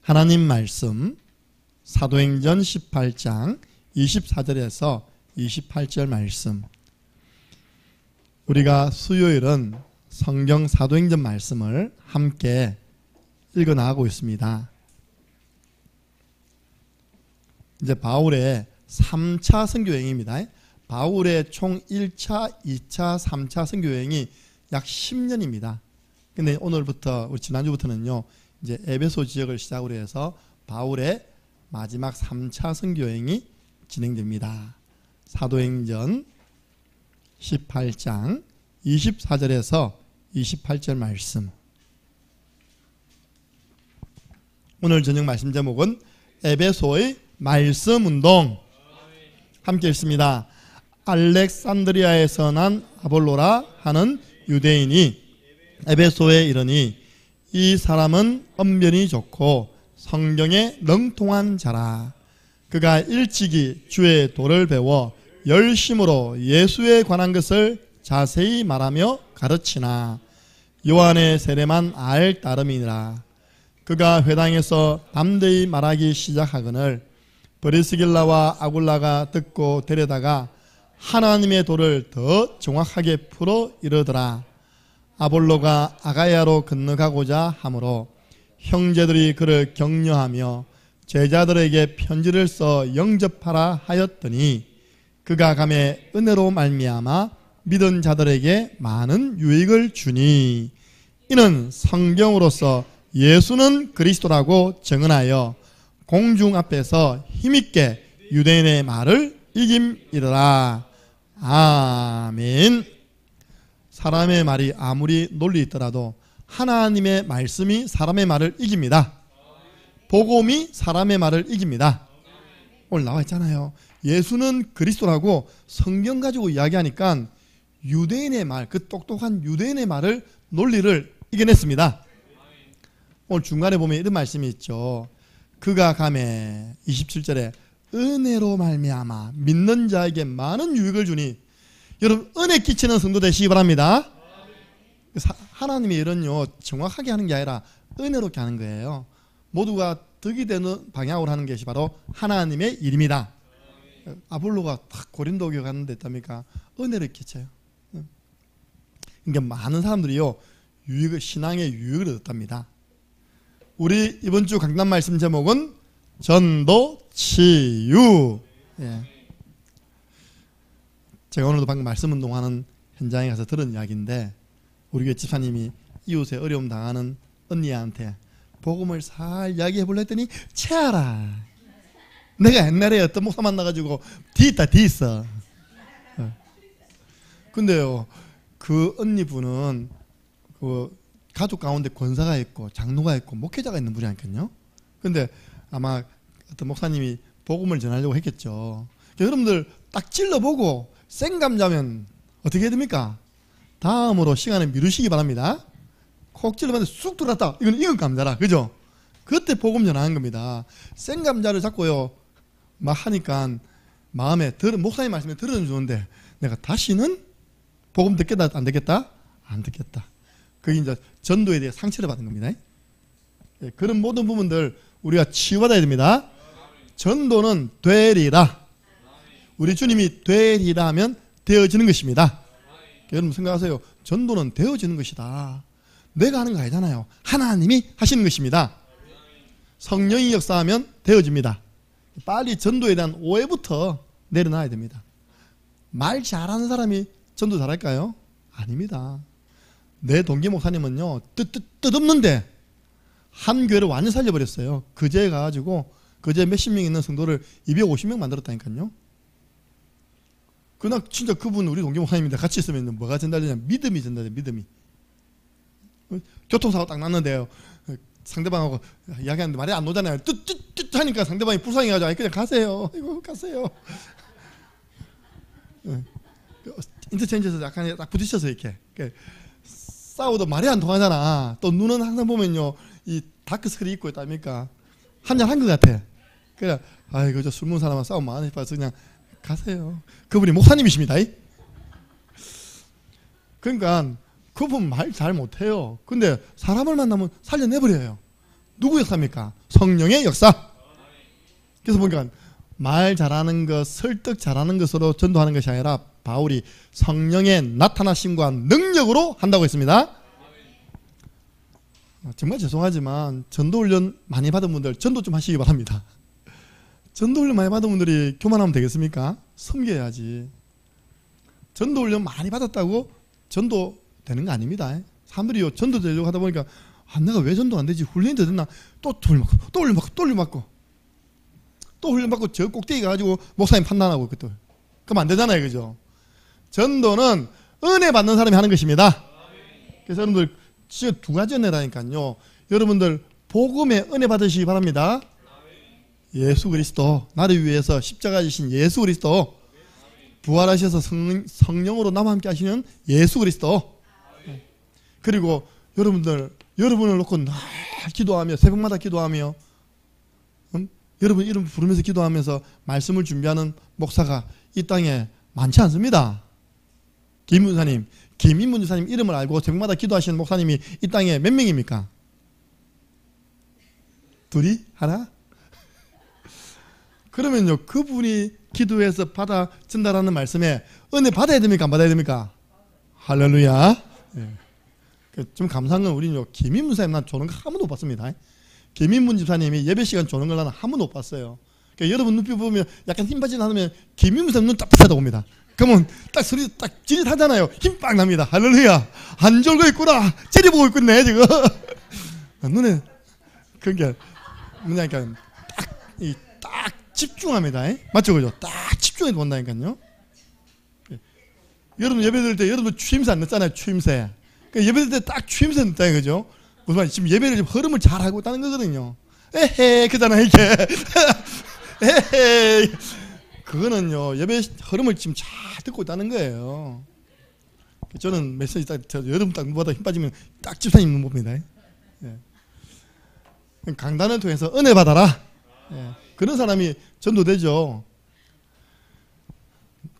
하나님 말씀 사도행전 18장 24절에서 28절 말씀. 우리가 수요일은 성경 사도행전 말씀을 함께 읽어 나가고 있습니다. 이제 바울의 3차 선교여행입니다. 바울의 총 1차, 2차, 3차 선교여행이 약 10년입니다. 근데 오늘부터, 지난주부터는요, 이제 에베소 지역을 시작으로 해서 바울의 마지막 3차 선교여행이 진행됩니다. 사도행전 18장 24절에서 28절 말씀. 오늘 저녁 말씀 제목은 에베소의 말씀운동. 함께 읽습니다. 알렉산드리아에서 난 아볼로라 하는 유대인이 에베소에 이르니 이 사람은 언변이 좋고 성경에 능통한 자라. 그가 일찍이 주의 도를 배워 열심으로 예수에 관한 것을 자세히 말하며 가르치나 요한의 세례만 알 따름이니라. 그가 회당에서 담대히 말하기 시작하거늘 브리스길라와 아굴라가 듣고 데려다가 하나님의 도를 더 정확하게 풀어 이르더라. 아볼로가 아가야로 건너가고자 하므로 형제들이 그를 격려하며 제자들에게 편지를 써 영접하라 하였더니 그가 감에 은혜로 말미암아 믿은 자들에게 많은 유익을 주니 이는 성경으로서 예수는 그리스도라고 증언하여 공중 앞에서 힘있게 유대인의 말을 이김이더라. 아멘. 사람의 말이 아무리 논리 있더라도 하나님의 말씀이 사람의 말을 이깁니다. 복음이 사람의 말을 이깁니다. 오늘 나와 있잖아요. 예수는 그리스도라고 성경 가지고 이야기하니까 유대인의 말, 그 똑똑한 유대인의 말을, 논리를 이겨냈습니다. 오늘 중간에 보면 이런 말씀이 있죠. 그가 감에 27절에 은혜로 말미암아 믿는 자에게 많은 유익을 주니. 여러분, 은혜 끼치는 성도 되시기 바랍니다. 하나님이 이런요 정확하게 하는 게 아니라 은혜롭게 하는 거예요. 모두가 덕이 되는 방향으로 하는 것이 바로 하나님의 일입니다. 아볼로가 딱 고린도 교회 갔는데 있답니까? 은혜를 끼쳐요. 그러니까 많은 사람들이요 신앙의 유익을 얻었답니다. 우리 이번 주 강단 말씀 제목은 전도 치유. 예. 제가 오늘도 방금 말씀 운동하는 현장에 가서 들은 이야기인데, 우리 교회 집사님이 이웃에 어려움 당하는 언니한테 복음을 잘 이야기해 볼라 했더니 채아라, 내가 옛날에 어떤 목사 만나가지고 뒤 있어. 근데요 그 언니분은 그 가족 가운데 권사가 있고 장로가 있고 목회자가 있는 분이니까요. 근데 아마 어떤 목사님이 복음을 전하려고 했겠죠. 여러분들 딱 찔러보고 생감자면 어떻게 해야 됩니까? 다음으로 시간을 미루시기 바랍니다. 콕 찔러봤는데 쑥 들어갔다. 이건 감자라, 그죠? 그때 복음 전하는 겁니다. 생감자를 잡고요 막 하니까 마음에 목사님 말씀에 들어는 주는데 내가 다시는 복음 듣겠다 안 듣겠다? 안 듣겠다. 그게 이제 전도에 대해 상처를 받은 겁니다. 그런 모든 부분들 우리가 치유받아야 됩니다. 전도는 되리라. 우리 주님이 되리라 하면 되어지는 것입니다. 여러분 생각하세요. 전도는 되어지는 것이다. 내가 하는 거 아니잖아요. 하나님이 하시는 것입니다. 성령이 역사하면 되어집니다. 빨리 전도에 대한 오해부터 내려놔야 됩니다. 말 잘하는 사람이 전도 잘할까요? 아닙니다. 내 동기 목사님은요 뜻없는데 한 교회를 완전 살려버렸어요. 그제 가가지고 그제 몇십 명 있는 성도를 250명 만들었다니까요. 그날 진짜 그분 우리 동기 목사님인데 같이 있으면 뭐가 전달되냐? 믿음이 전달돼. 믿음이. 교통사고 딱 났는데요 상대방하고 이야기하는데 말이 안 나오잖아요. 뜻 하니까 상대방이 불쌍해가지고 그냥 가세요. 이거 가세요. 인터체인지에서 약간 딱 부딪혀서 이렇게 싸우도 말이 안 통하잖아. 또 눈은 항상 보면요 이 다크스크린 입고 있다니까 한잔 한 것 같아. 그래, 아이고 저 술 먹은 사람과 싸우면 많이 봐서 그냥 가세요. 그분이 목사님이십니다. 그러니까 그분 말 잘 못해요. 근데 사람을 만나면 살려내버려요. 누구 역사입니까? 성령의 역사. 그래서 보니까 말 잘하는 것, 설득 잘하는 것으로 전도하는 것이 아니라 바울이 성령의 나타나심과 능력으로 한다고 했습니다. 정말 죄송하지만 전도훈련 많이 받은 분들 전도 좀 하시기 바랍니다. 전도훈련 많이 받은 분들이 교만하면 되겠습니까? 섬겨야지. 전도훈련 많이 받았다고 전도 되는 거 아닙니다. 사람들이 전도 되려고 하다 보니까 내가 왜 전도 안 되지? 훈련이 더 됐나? 또 훈련받고 또 훈련받고 또 훈련받고 또 훈련받고 저 꼭대기 가가지고 목사님 판단하고 또 그럼 안 되잖아요. 그죠? 전도는 은혜 받는 사람이 하는 것입니다. 그래서 여러분들 진짜 두 가지 은혜라니까요. 여러분들 복음의 은혜 받으시기 바랍니다. 예수 그리스도, 나를 위해서 십자가 지신 예수 그리스도, 부활하셔서 성령으로 나와 함께 하시는 예수 그리스도, 그리고 여러분을 놓고 날 기도하며 새벽마다 기도하며 여러분 이름 부르면서 기도하면서 말씀을 준비하는 목사가 이 땅에 많지 않습니다. 김인문 지사님 이름을 알고 새벽마다 기도하시는 목사님이 이 땅에 몇 명입니까? 둘이? 하나? 그러면요, 그분이 기도해서 받아 전달하는 말씀에 은혜 받아야 됩니까? 안 받아야 됩니까? 할렐루야. 네. 좀 감사한 건 우리는요, 김인문 지사님 난 조는 거 한 번도 못 봤습니다. 김인문 집사님이 예배 시간 조는 걸 나는 한 번도 못 봤어요. 그러니까 여러분 눈빛 보면 약간 힘 빠지는 하면 김인문 지사님 눈 딱 쳐다봅니다. 그러면 딱 소리 딱 지릿하잖아요. 힘 빡 납니다. 할렐루야. 안 졸고 있구나. 째려보고 있겠네 지금. 눈에 그게 뭐냐니까 딱 집중합니다. 맞죠, 그죠? 딱 집중해서 본다니까요. 여러분 예배 드릴 때 여러분 추임새 안 넣잖아요. 추임새. 그러니까 예배 드릴 때 딱 추임새 넣잖아요, 그죠? 무슨 말 지금 예배를 흐름을 잘 하고 있다는 거거든요. 에헤 그잖아요 이게. 에헤. 그거는요, 예배 흐름을 지금 잘 듣고 있다는 거예요. 저는 메시지 딱, 여러분 딱 무보다 힘 빠지면 딱 집사님 눈 봅니다. 예. 강단을 통해서 은혜 받아라. 예. 그런 사람이 전도되죠.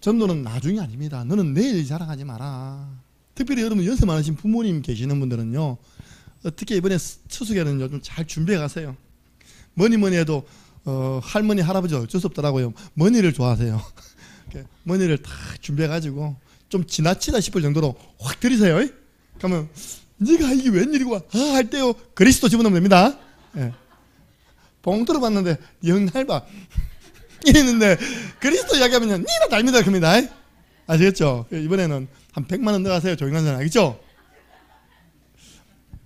전도는 나중이 아닙니다. 너는 내일 자랑하지 마라. 특별히 여러분 연세 많으신 부모님 계시는 분들은요, 특히 이번에 추석에는요, 좀 잘 준비해 가세요. 뭐니 해도 할머니, 할아버지 어쩔 수 없더라고요. 머니를 좋아하세요. 머니를 다 준비해가지고 좀 지나치다 싶을 정도로 확 들이세요. 그러면 네가 이게 웬일이고 할 때요 그리스도 집어넣으면 됩니다. 예. 봉투를 봤는데 영날봐 이랬는데 그리스도 이야기하면 니나 닮니다 그럽니다. 아시겠죠? 이번에는 한 100만 원 넣어가세요. 조용한 사람 알겠죠?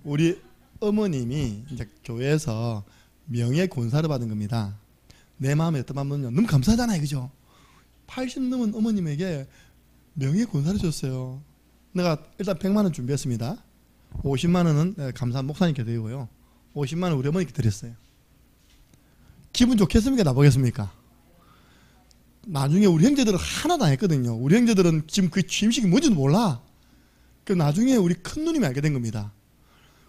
우리 어머님이 이제 교회에서 명예 권사를 받은 겁니다. 내 마음에 어떤 마음은요, 너무 감사하잖아요, 그죠? 80 넘은 어머님에게 명예 권사를 줬어요. 내가 일단 100만 원 준비했습니다. 50만 원은 감사한 목사님께 드리고요, 50만 원 우리 어머니께 드렸어요. 기분 좋겠습니까? 나보겠습니까? 나중에 우리 형제들은 하나도 안 했거든요. 우리 형제들은 지금 그 취임식이 뭔지도 몰라. 그 나중에 우리 큰 누님이 알게 된 겁니다.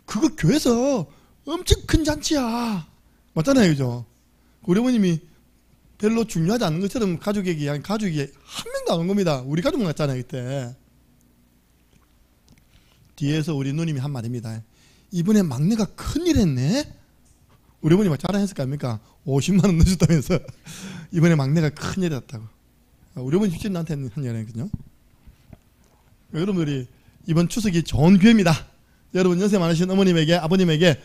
그거 교회에서 엄청 큰 잔치야. 맞잖아요, 그죠? 우리 어머님이 별로 중요하지 않은 것처럼 가족이 한 명도 안 온 겁니다. 우리 가족만 갔잖아요, 그때. 뒤에서 우리 누님이 한 말입니다. 이번에 막내가 큰일 했네? 우리 어머니 막 자랑했을 거 아닙니까? 50만 원 넣어줬다면서. 이번에 막내가 큰일 했다고. 우리 어머니 실제로 나한테 한 얘기거든요. 여러분들이 이번 추석이 좋은 기회입니다. 여러분 연세 많으신 어머님에게, 아버님에게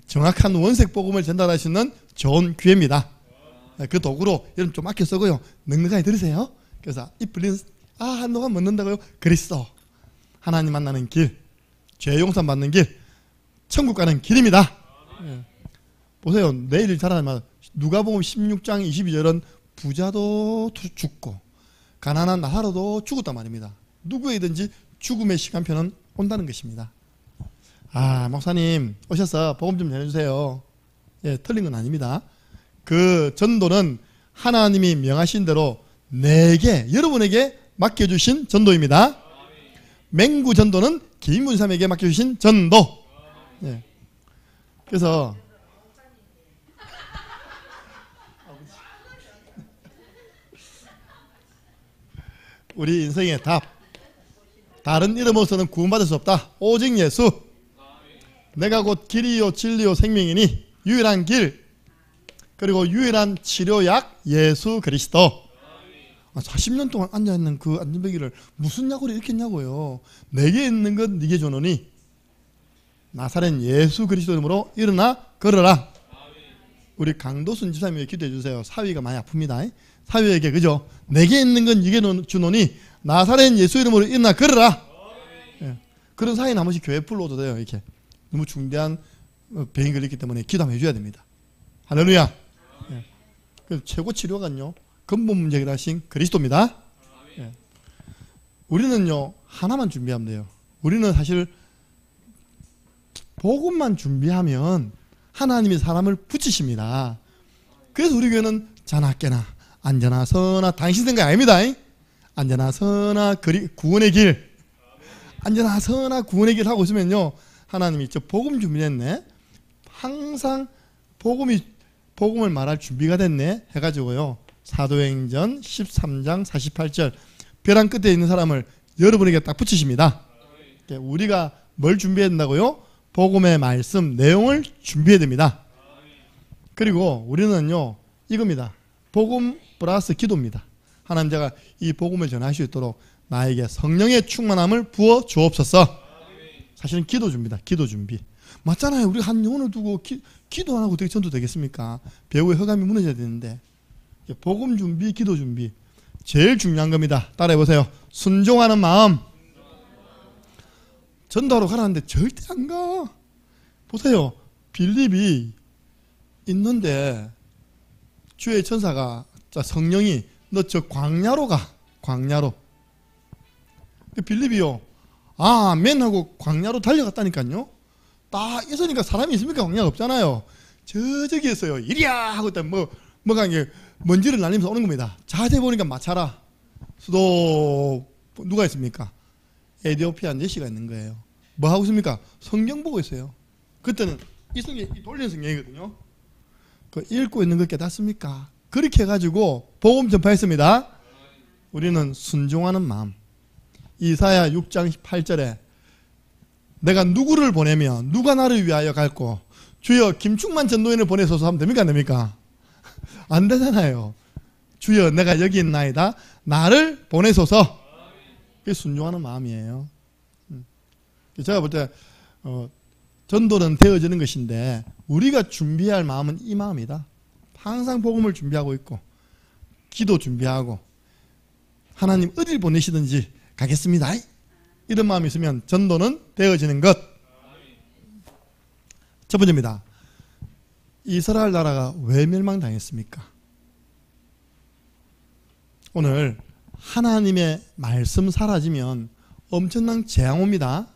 정확한 원색 복음을 전달할 수 있는 좋은 기회입니다. 그 도구로 여러분 좀 아껴 쓰고요, 넉넉하게 들으세요. 그래서 입 벌리는 한동안 먹는다고요. 그리스도 하나님 만나는 길, 죄 용서 받는 길, 천국 가는 길입니다. 보세요. 내일 자라면 누가복음 16장 22절은 부자도 죽고 가난한 나사로도 죽었단 말입니다. 누구에든지 죽음의 시간표는 온다는 것입니다. 목사님 오셔서 복음 좀 전해주세요. 예, 틀린 건 아닙니다. 그 전도는 하나님이 명하신 대로 내게, 여러분에게 맡겨주신 전도입니다. 맹구 전도는 김문삼에게 맡겨주신 전도. 예. 그래서 우리 인생의 답, 다른 이름 없이는 구원받을 수 없다. 오직 예수. 내가 곧 길이요 진리요 생명이니 유일한 길, 그리고 유일한 치료약 예수 그리스도. 40년 동안 앉아있는 그 안전벨기를 무슨 약으로 읽겠냐고요. 내게 있는 건 네게 주노니 나사렛 예수 그리스도 이름으로 일어나 걸어라. 우리 강도순 지사님에게 기도해 주세요. 사위가 많이 아픕니다. 사위에게 그죠? 내게 있는 건 네게 주노니 나사렛 예수 이름으로 일어나 걸어라. 예. 그런 사위는 한 번씩 교회 불러도 돼요. 이렇게 너무 중대한 병이 걸렸기 때문에 기도 한번 해줘야 됩니다. 할렐루야. 예. 그 최고 치료가요 근본 문제 해결하신 그리스도입니다. 예. 우리는요 하나만 준비하면 돼요. 우리는 사실 복음만 준비하면 하나님이 사람을 붙이십니다. 그래서 우리 교회는 자나깨나 안전하 선하 당신 생각 아닙니다. 안전하 선하 구원의 길, 안전하 선하 구원의 길 하고 있으면요 하나님이 저 복음 준비됐네, 항상 복음을 말할 준비가 됐네 해가지고요 사도행전 13장 48절 벼랑 끝에 있는 사람을 여러분에게 딱 붙이십니다. 우리가 뭘 준비해야 된다고요? 복음의 말씀 내용을 준비해야 됩니다. 그리고 우리는요 이겁니다. 복음 플러스 기도입니다. 하나님 제가 이 복음을 전할 수 있도록 나에게 성령의 충만함을 부어 주옵소서. 사실은 기도 준비다. 기도 준비 맞잖아요. 우리 한 영혼을 두고 기도 안 하고 어떻게 전도 되겠습니까? 배우의 허감이 무너져야 되는데 복음 준비, 기도 준비 제일 중요한 겁니다. 따라해 보세요. 순종하는 마음. 전도하러 가라는데 절대 안 가. 보세요. 빌립이 있는데 주의 천사가 성령이 너 저 광야로 가. 광야로. 빌립이요 아멘 하고 광야로 달려갔다니까요. 딱 있으니까 사람이 있습니까? 광야가 없잖아요. 저기 있어요. 이리야 하고 있다 뭐가 이게 먼지를 날리면서 오는 겁니다. 자세히 보니까 마차라 수도 누가 있습니까? 에티오피아 내시가 있는 거예요. 뭐 하고 있습니까? 성경 보고 있어요. 그때는 이 성경 돌리는 성경이거든요. 그 읽고 있는 거 깨닫습니까? 그렇게 해가지고 복음 전파했습니다. 우리는 순종하는 마음. 이사야 6장 8절에 내가 누구를 보내면 누가 나를 위하여 갈고 주여 김충만 전도인을 보내소서 하면 됩니까 안 됩니까? 안 되잖아요. 주여 내가 여기 있나이다 나를 보내소서. 그게 순종하는 마음이에요. 제가 볼 때 전도는 되어지는 것인데 우리가 준비할 마음은 이 마음이다. 항상 복음을 준비하고 있고 기도 준비하고 하나님 어딜 보내시든지 가겠습니다 이런 마음이 있으면 전도는 되어지는 것. 첫 번째입니다. 이스라엘 나라가 왜 멸망당했습니까? 오늘 하나님의 말씀 사라지면 엄청난 재앙 옵니다.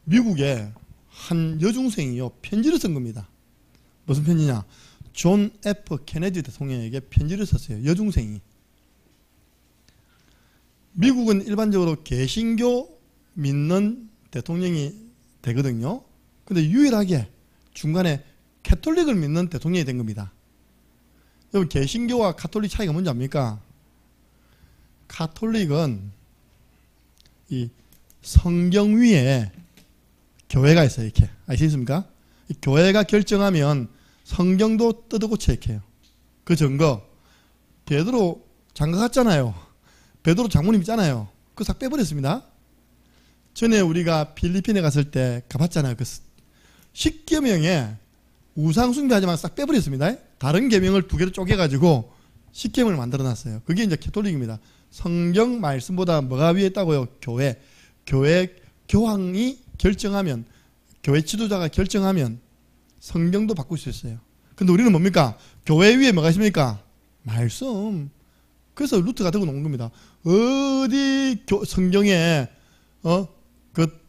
미국에 한 여중생이요 편지를 쓴 겁니다. 무슨 편지냐? 존 F 케네디 대통령에게 편지를 썼어요. 여중생이. 미국은 일반적으로 개신교 믿는 대통령이 되거든요. 근데 유일하게 중간에 캐톨릭을 믿는 대통령이 된 겁니다. 여러분 개신교와 가톨릭 차이가 뭔지 압니까? 가톨릭은 이 성경 위에 교회가 있어요. 이렇게 아시겠습니까? 교회가 결정하면 성경도 뜯어고쳐 이렇게 해요. 그 증거 베드로 장가 갔잖아요. 베드로 장모님 있잖아요. 그거 싹 빼버렸습니다. 전에 우리가 필리핀에 갔을 때 가봤잖아요. 그 10계명에 우상 숭배하지만 싹 빼버렸습니다. 다른 계명을 두 개로 쪼개가지고 10계명을 만들어놨어요. 그게 이제 캐톨릭입니다. 성경 말씀보다 뭐가 위에 있다고요? 교회 교황이 결정하면, 교회 지도자가 결정하면 성경도 바꿀 수 있어요. 근데 우리는 뭡니까? 교회 위에 뭐가 있습니까? 말씀. 그래서 루트가 들고 놓은 겁니다. 어디 성경에 그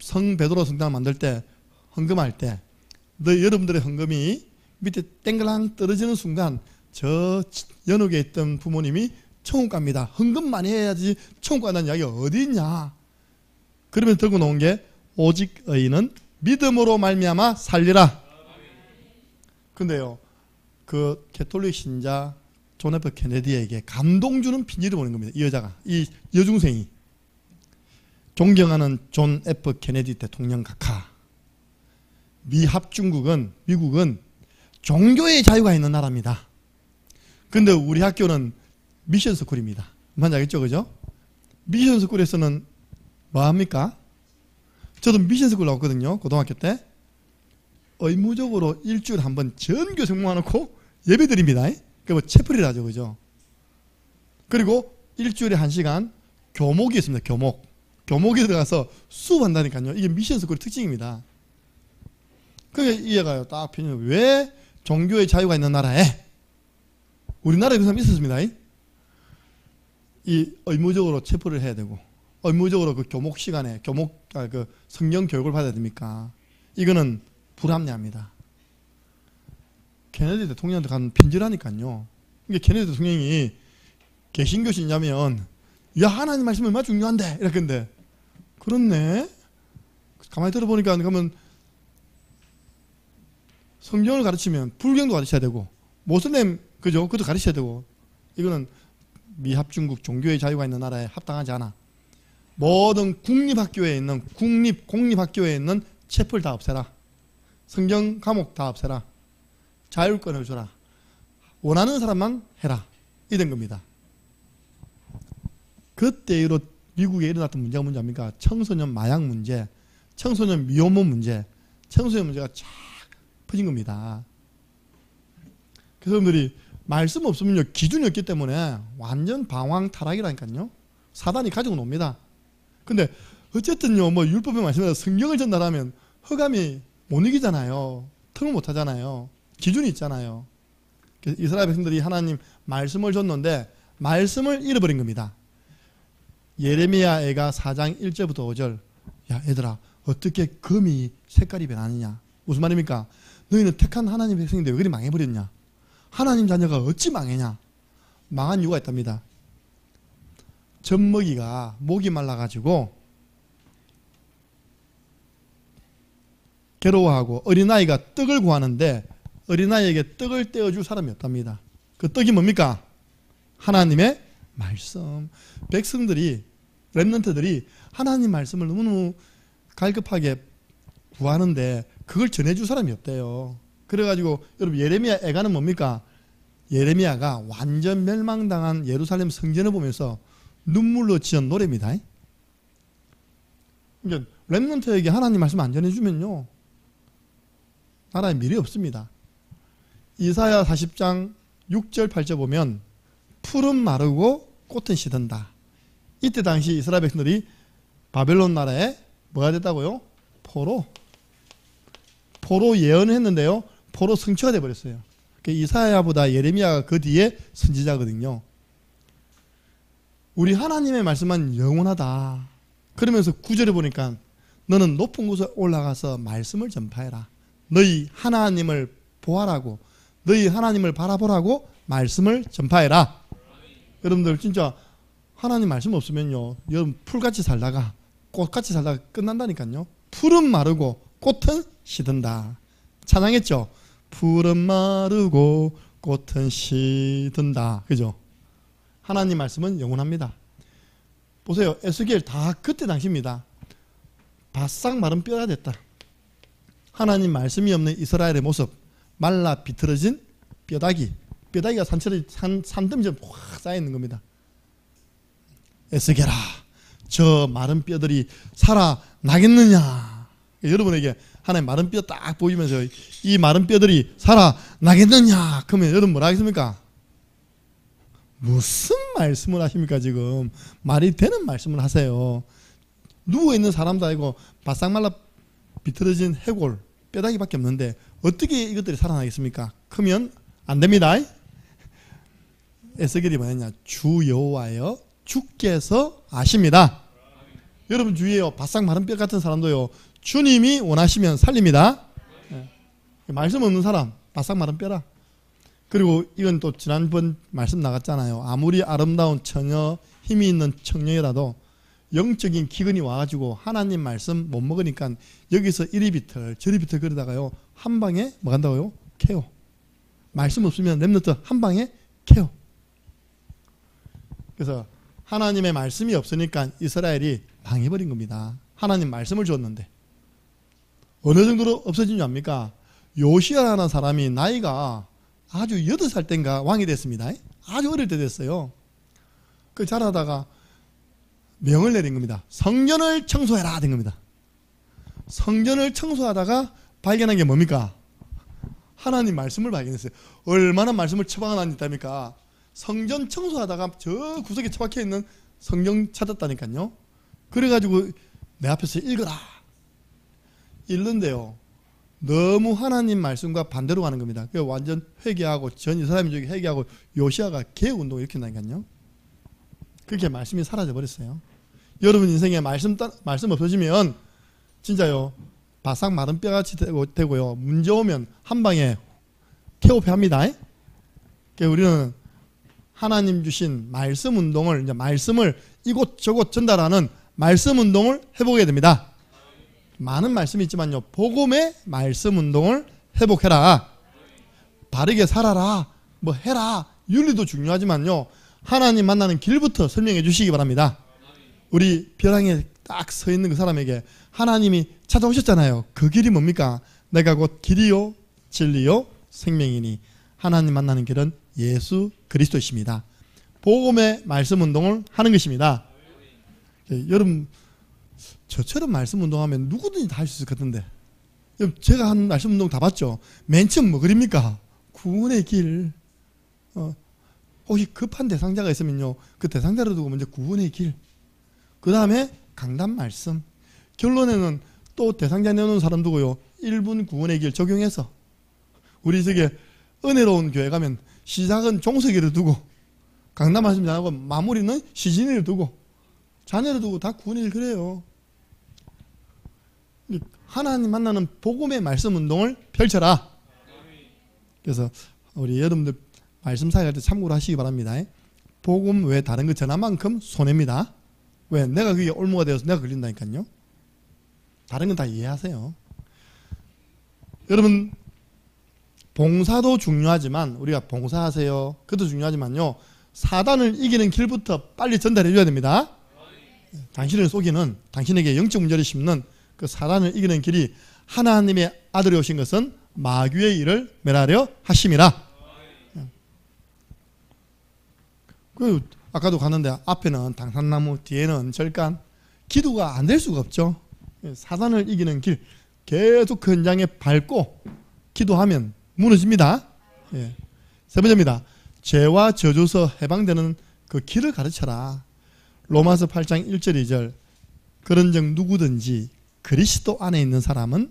성 베드로 성당 만들 때 헌금할 때 여러분들의 헌금이 밑에 땡글랑 떨어지는 순간 저 연옥에 있던 부모님이 천국 갑니다. 헌금 많이 해야지 천국 간다는 이야기가 어디 있냐. 그러면 들고 놓은 게 오직 의인은 믿음으로 말미암아 살리라. 근데요 그 캐톨릭 신자 존 F 케네디에게 감동 주는 편지를 보낸 겁니다. 이 여자가, 이 여중생이. 존경하는 존 F 케네디 대통령 각하, 미국은 종교의 자유가 있는 나라입니다. 근데 우리 학교는 미션 스쿨입니다. 뭔지 알겠죠? 그죠? 미션 스쿨에서는 뭐 합니까? 저도 미션 스쿨 나왔거든요. 고등학교 때. 의무적으로 일주일에 한 번 전교 성모아놓고 예배 드립니다. 그 뭐 채플이라 하죠. 그죠? 그리고 일주일에 1시간 교목이 있습니다. 교목에 들어가서 수업한다니까요. 이게 미션 스쿨의 특징입니다. 그게 이해가요. 딱 표현이 왜 종교의 자유가 있는 나라에 우리나라에 그 사람이 있었습니다. 이 의무적으로 체포를 해야 되고 의무적으로 그 교목 시간에 그 성경 교육을 받아야 됩니까? 이거는 불합리합니다. 케네디 대통령한테 간 편지라니까요. 이게 케네디 대통령이 개신교 신자면 야 하나님 말씀이 얼마나 중요한데 이렇게 했는데 그렇네. 가만히 들어보니까 그러면 성경을 가르치면 불경도 가르쳐야 되고 모슬렘 그죠? 그것도 가르쳐야 되고 이거는 미합중국 종교의 자유가 있는 나라에 합당하지 않아. 모든 공립학교에 있는 공립학교에 있는 채플 다 없애라. 성경 과목 다 없애라. 자율권을 줘라. 원하는 사람만 해라. 이런 겁니다. 그때 이후로 미국에 일어났던 문제가 뭔지 압니까? 청소년 마약 문제, 청소년 미혼모 문제, 청소년 문제가 쫙 퍼진 겁니다. 그 사람들이 말씀 없으면요 기준이 없기 때문에 완전 방황 타락이라니까요. 사단이 가지고 놉니다. 근데 어쨌든요 뭐 율법의 말씀에서 성경을 전달하면 허감이 못 이기잖아요. 통을 못 하잖아요. 기준이 있잖아요. 이스라엘 백성들이 하나님 말씀을 줬는데 말씀을 잃어버린 겁니다. 예레미야 애가 4장 1절부터 5절. 야 얘들아 어떻게 금이 색깔이 변하느냐. 무슨 말입니까? 너희는 택한 하나님 백성인데 왜 그리 망해버렸냐. 하나님 자녀가 어찌 망했냐. 망한 이유가 있답니다. 젖먹이가 목이 말라가지고 괴로워하고 어린아이가 떡을 구하는데 어린아이에게 떡을 떼어줄 사람이 없답니다. 그 떡이 뭡니까? 하나님의 말씀. 백성들이 렘넌트들이 하나님 말씀을 너무너무 갈급하게 구하는데 그걸 전해줄 사람이 없대요. 그래가지고 여러분 예레미야 애가는 뭡니까? 예레미야가 완전 멸망당한 예루살렘 성전을 보면서 눈물로 지은 노래입니다. 그러니까 렘넌트에게 하나님 말씀 안 전해주면요 나라에 미래 없습니다. 이사야 40장 6절 8절 보면 풀은 마르고 꽃은 시든다. 이때 당시 이스라엘 백성들이 바벨론 나라에 뭐가 됐다고요? 포로 예언을 했는데요. 포로 성취가 되어버렸어요. 이사야보다 예레미야가 그 뒤에 선지자거든요. 우리 하나님의 말씀은 영원하다. 그러면서 9절에 보니까 너는 높은 곳에 올라가서 말씀을 전파해라. 너희 하나님을 보아라고 너희 하나님을 바라보라고 말씀을 전파해라. 여러분들 진짜 하나님 말씀 없으면요 여러분 풀같이 살다가 꽃같이 살다가 끝난다니까요. 풀은 마르고 꽃은 시든다. 찬양했죠. 풀은 마르고 꽃은 시든다. 그죠? 하나님 말씀은 영원합니다. 보세요. 에스겔 다 그때 당시입니다. 바싹 마른 뼈가 됐다. 하나님 말씀이 없는 이스라엘의 모습. 말라 비틀어진 뼈다귀가 산더미처럼 확 쌓여있는 겁니다. 에스겔아 저 마른 뼈들이 살아나겠느냐. 여러분에게 하나님 마른 뼈 딱 보이면서 이 마른 뼈들이 살아나겠느냐 그러면 여러분 뭐라 하겠습니까? 무슨 말씀을 하십니까? 지금 말이 되는 말씀을 하세요. 누워있는 사람도 아니고 바싹 말라 비틀어진 해골 뼈다귀밖에 없는데 어떻게 이것들이 살아나겠습니까? 크면 안 됩니다. 에스겔이 뭐였냐? 주 여호와여 주께서 아십니다. 여러분 주위에요 바싹 마른 뼈 같은 사람도요 주님이 원하시면 살립니다. 말씀 없는 사람 바싹 마른 뼈라. 그리고 이건 또 지난번 말씀 나갔잖아요. 아무리 아름다운 처녀 힘이 있는 청년이라도 영적인 기근이 와가지고 하나님 말씀 못 먹으니까 여기서 이리 비틀 저리 비틀 그러다가요 한 방에 뭐 한다고요? 캐요. 말씀 없으면 렘넌트 한 방에 캐요. 그래서 하나님의 말씀이 없으니까 이스라엘이 망해버린 겁니다. 하나님 말씀을 줬는데 어느 정도로 없어진 줄 압니까? 요시아라는 사람이 나이가 아주 8살 땐가 왕이 됐습니다. 아주 어릴 때 됐어요. 그 자라다가 명을 내린 겁니다. 성전을 청소해라 된 겁니다. 성전을 청소하다가 발견한 게 뭡니까? 하나님 말씀을 발견했어요. 얼마나 말씀을 처박아 놨답니까? 성전 청소하다가 저 구석에 처박혀 있는 성경 찾았다니까요. 그래가지고 내 앞에서 읽어라. 읽는데요. 너무 하나님 말씀과 반대로 가는 겁니다. 그래서 완전 회개하고 전 이스라엘민족이 회개하고 요시아가 개혁운동을 일으킨다니까요. 그렇게 말씀이 사라져 버렸어요. 여러분 인생에 말씀 없어지면 진짜요. 바싹 마른 뼈같이 되고요. 문제 오면 한 방에 태오패합니다. 그러니까 우리는 하나님 주신 말씀 운동을 이제 말씀을 이곳저곳 전달하는 말씀 운동을 해보게 됩니다. 많은 말씀이 있지만요. 복음의 말씀 운동을 회복해라. 바르게 살아라. 뭐 해라. 윤리도 중요하지만요. 하나님 만나는 길부터 설명해 주시기 바랍니다. 우리 벼랑에 딱 서 있는 그 사람에게 하나님이 찾아오셨잖아요. 그 길이 뭡니까? 내가 곧 길이요 진리요 생명이니 하나님 만나는 길은 예수 그리스도이십니다. 복음의 말씀 운동을 하는 것입니다. 여러분 저처럼 말씀 운동하면 누구든지 다 할 수 있을 것 같은데 제가 한 말씀 운동 다 봤죠. 맨 처음 뭐 그립니까? 구원의 길. 혹시 급한 대상자가 있으면요 그 대상자를 두고 먼저 구원의 길, 그 다음에 강단 말씀, 결론에는 또 대상자 내놓은 사람 두고요 1분 구원의 길 적용해서 우리 저게 은혜로운 교회 가면 시작은 종석이를 두고 강단 말씀 전하고 마무리는 시진이를 두고 자녀를 두고 다 구원의 길 그래요. 하나님 만나는 복음의 말씀 운동을 펼쳐라. 그래서 우리 여러분들 말씀 사역할 때 참고로 하시기 바랍니다. 복음 외에 다른 거 전한 만큼 손해입니다. 왜? 내가 그게 올무가 되어서 내가 걸린다니까요. 다른 건 다 이해하세요. 여러분 봉사도 중요하지만 우리가 봉사하세요. 그것도 중요하지만요. 사단을 이기는 길부터 빨리 전달해 줘야 됩니다. 당신을 속이는, 당신에게 영적 문제를 심는 그 사단을 이기는 길이 하나님의 아들이 오신 것은 마귀의 일을 멸하려 하심이라. 그 아까도 갔는데 앞에는 당산나무, 뒤에는 절간. 기도가 안 될 수가 없죠. 사단을 이기는 길 계속 그 현장에 밟고 기도하면 무너집니다. 세 번째입니다. 죄와 저주서 해방되는 그 길을 가르쳐라. 로마서 8장 1절 2절 그런즉 누구든지 그리스도 안에 있는 사람은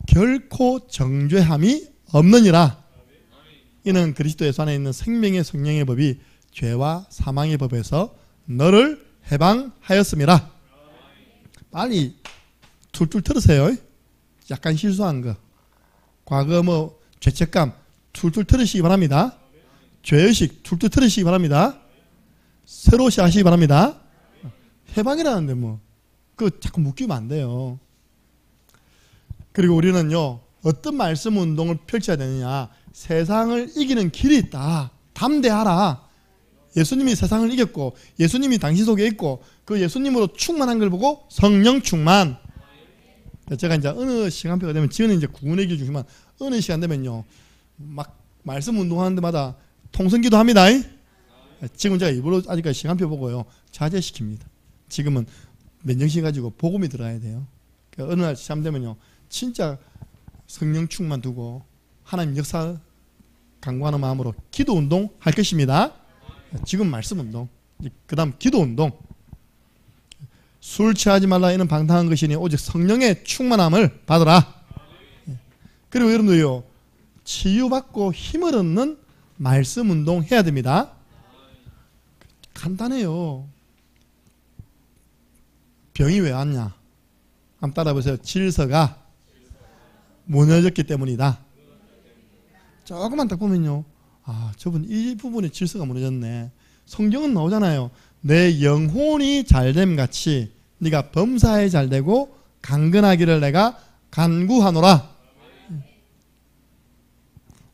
결코 정죄함이 없느니라. 이는 그리스도 예수 안에 있는 생명의 성령의 법이 죄와 사망의 법에서 너를 해방하였음이라. 빨리 툴툴 털으세요. 약간 실수한 거, 과거 뭐 죄책감 툴툴 털으시기 바랍니다. 죄의식 툴툴 털으시기 바랍니다. 새로시 하시기 바랍니다. 해방이라는데 뭐 그거 자꾸 묶이면 안 돼요. 그리고 우리는요 어떤 말씀 운동을 펼쳐야 되느냐. 세상을 이기는 길이 있다. 담대하라. 예수님이 세상을 이겼고 예수님이 당신 속에 있고 그 예수님으로 충만한 걸 보고 성령 충만. 제가 이제 어느 시간표가 되면 지금은 이제 구원의 길 중심만 어느 시간 되면요 막 말씀 운동하는 데마다 통성기도 합니다. 지금 제가 일부러 아직까지 시간표 보고요 자제시킵니다. 지금은 맨정신 가지고 복음이 들어야 돼요. 그러니까 어느 날 시간 되면요 진짜 성령 충만 두고 하나님 역사 강구하는 마음으로 기도 운동 할 것입니다. 지금 말씀 운동, 그 다음 기도 운동. 술 취하지 말라 이는 방탕한 것이니 오직 성령의 충만함을 받으라. 그리고 여러분들요 치유받고 힘을 얻는 말씀 운동 해야 됩니다. 간단해요. 병이 왜 왔냐? 한번 따라보세요. 질서가 무너졌기 때문이다. 조금만 딱 보면요 아 저분 이 부분에 질서가 무너졌네. 성경은 나오잖아요. 내 영혼이 잘됨 같이 네가 범사에 잘되고 강건하기를 내가 간구하노라.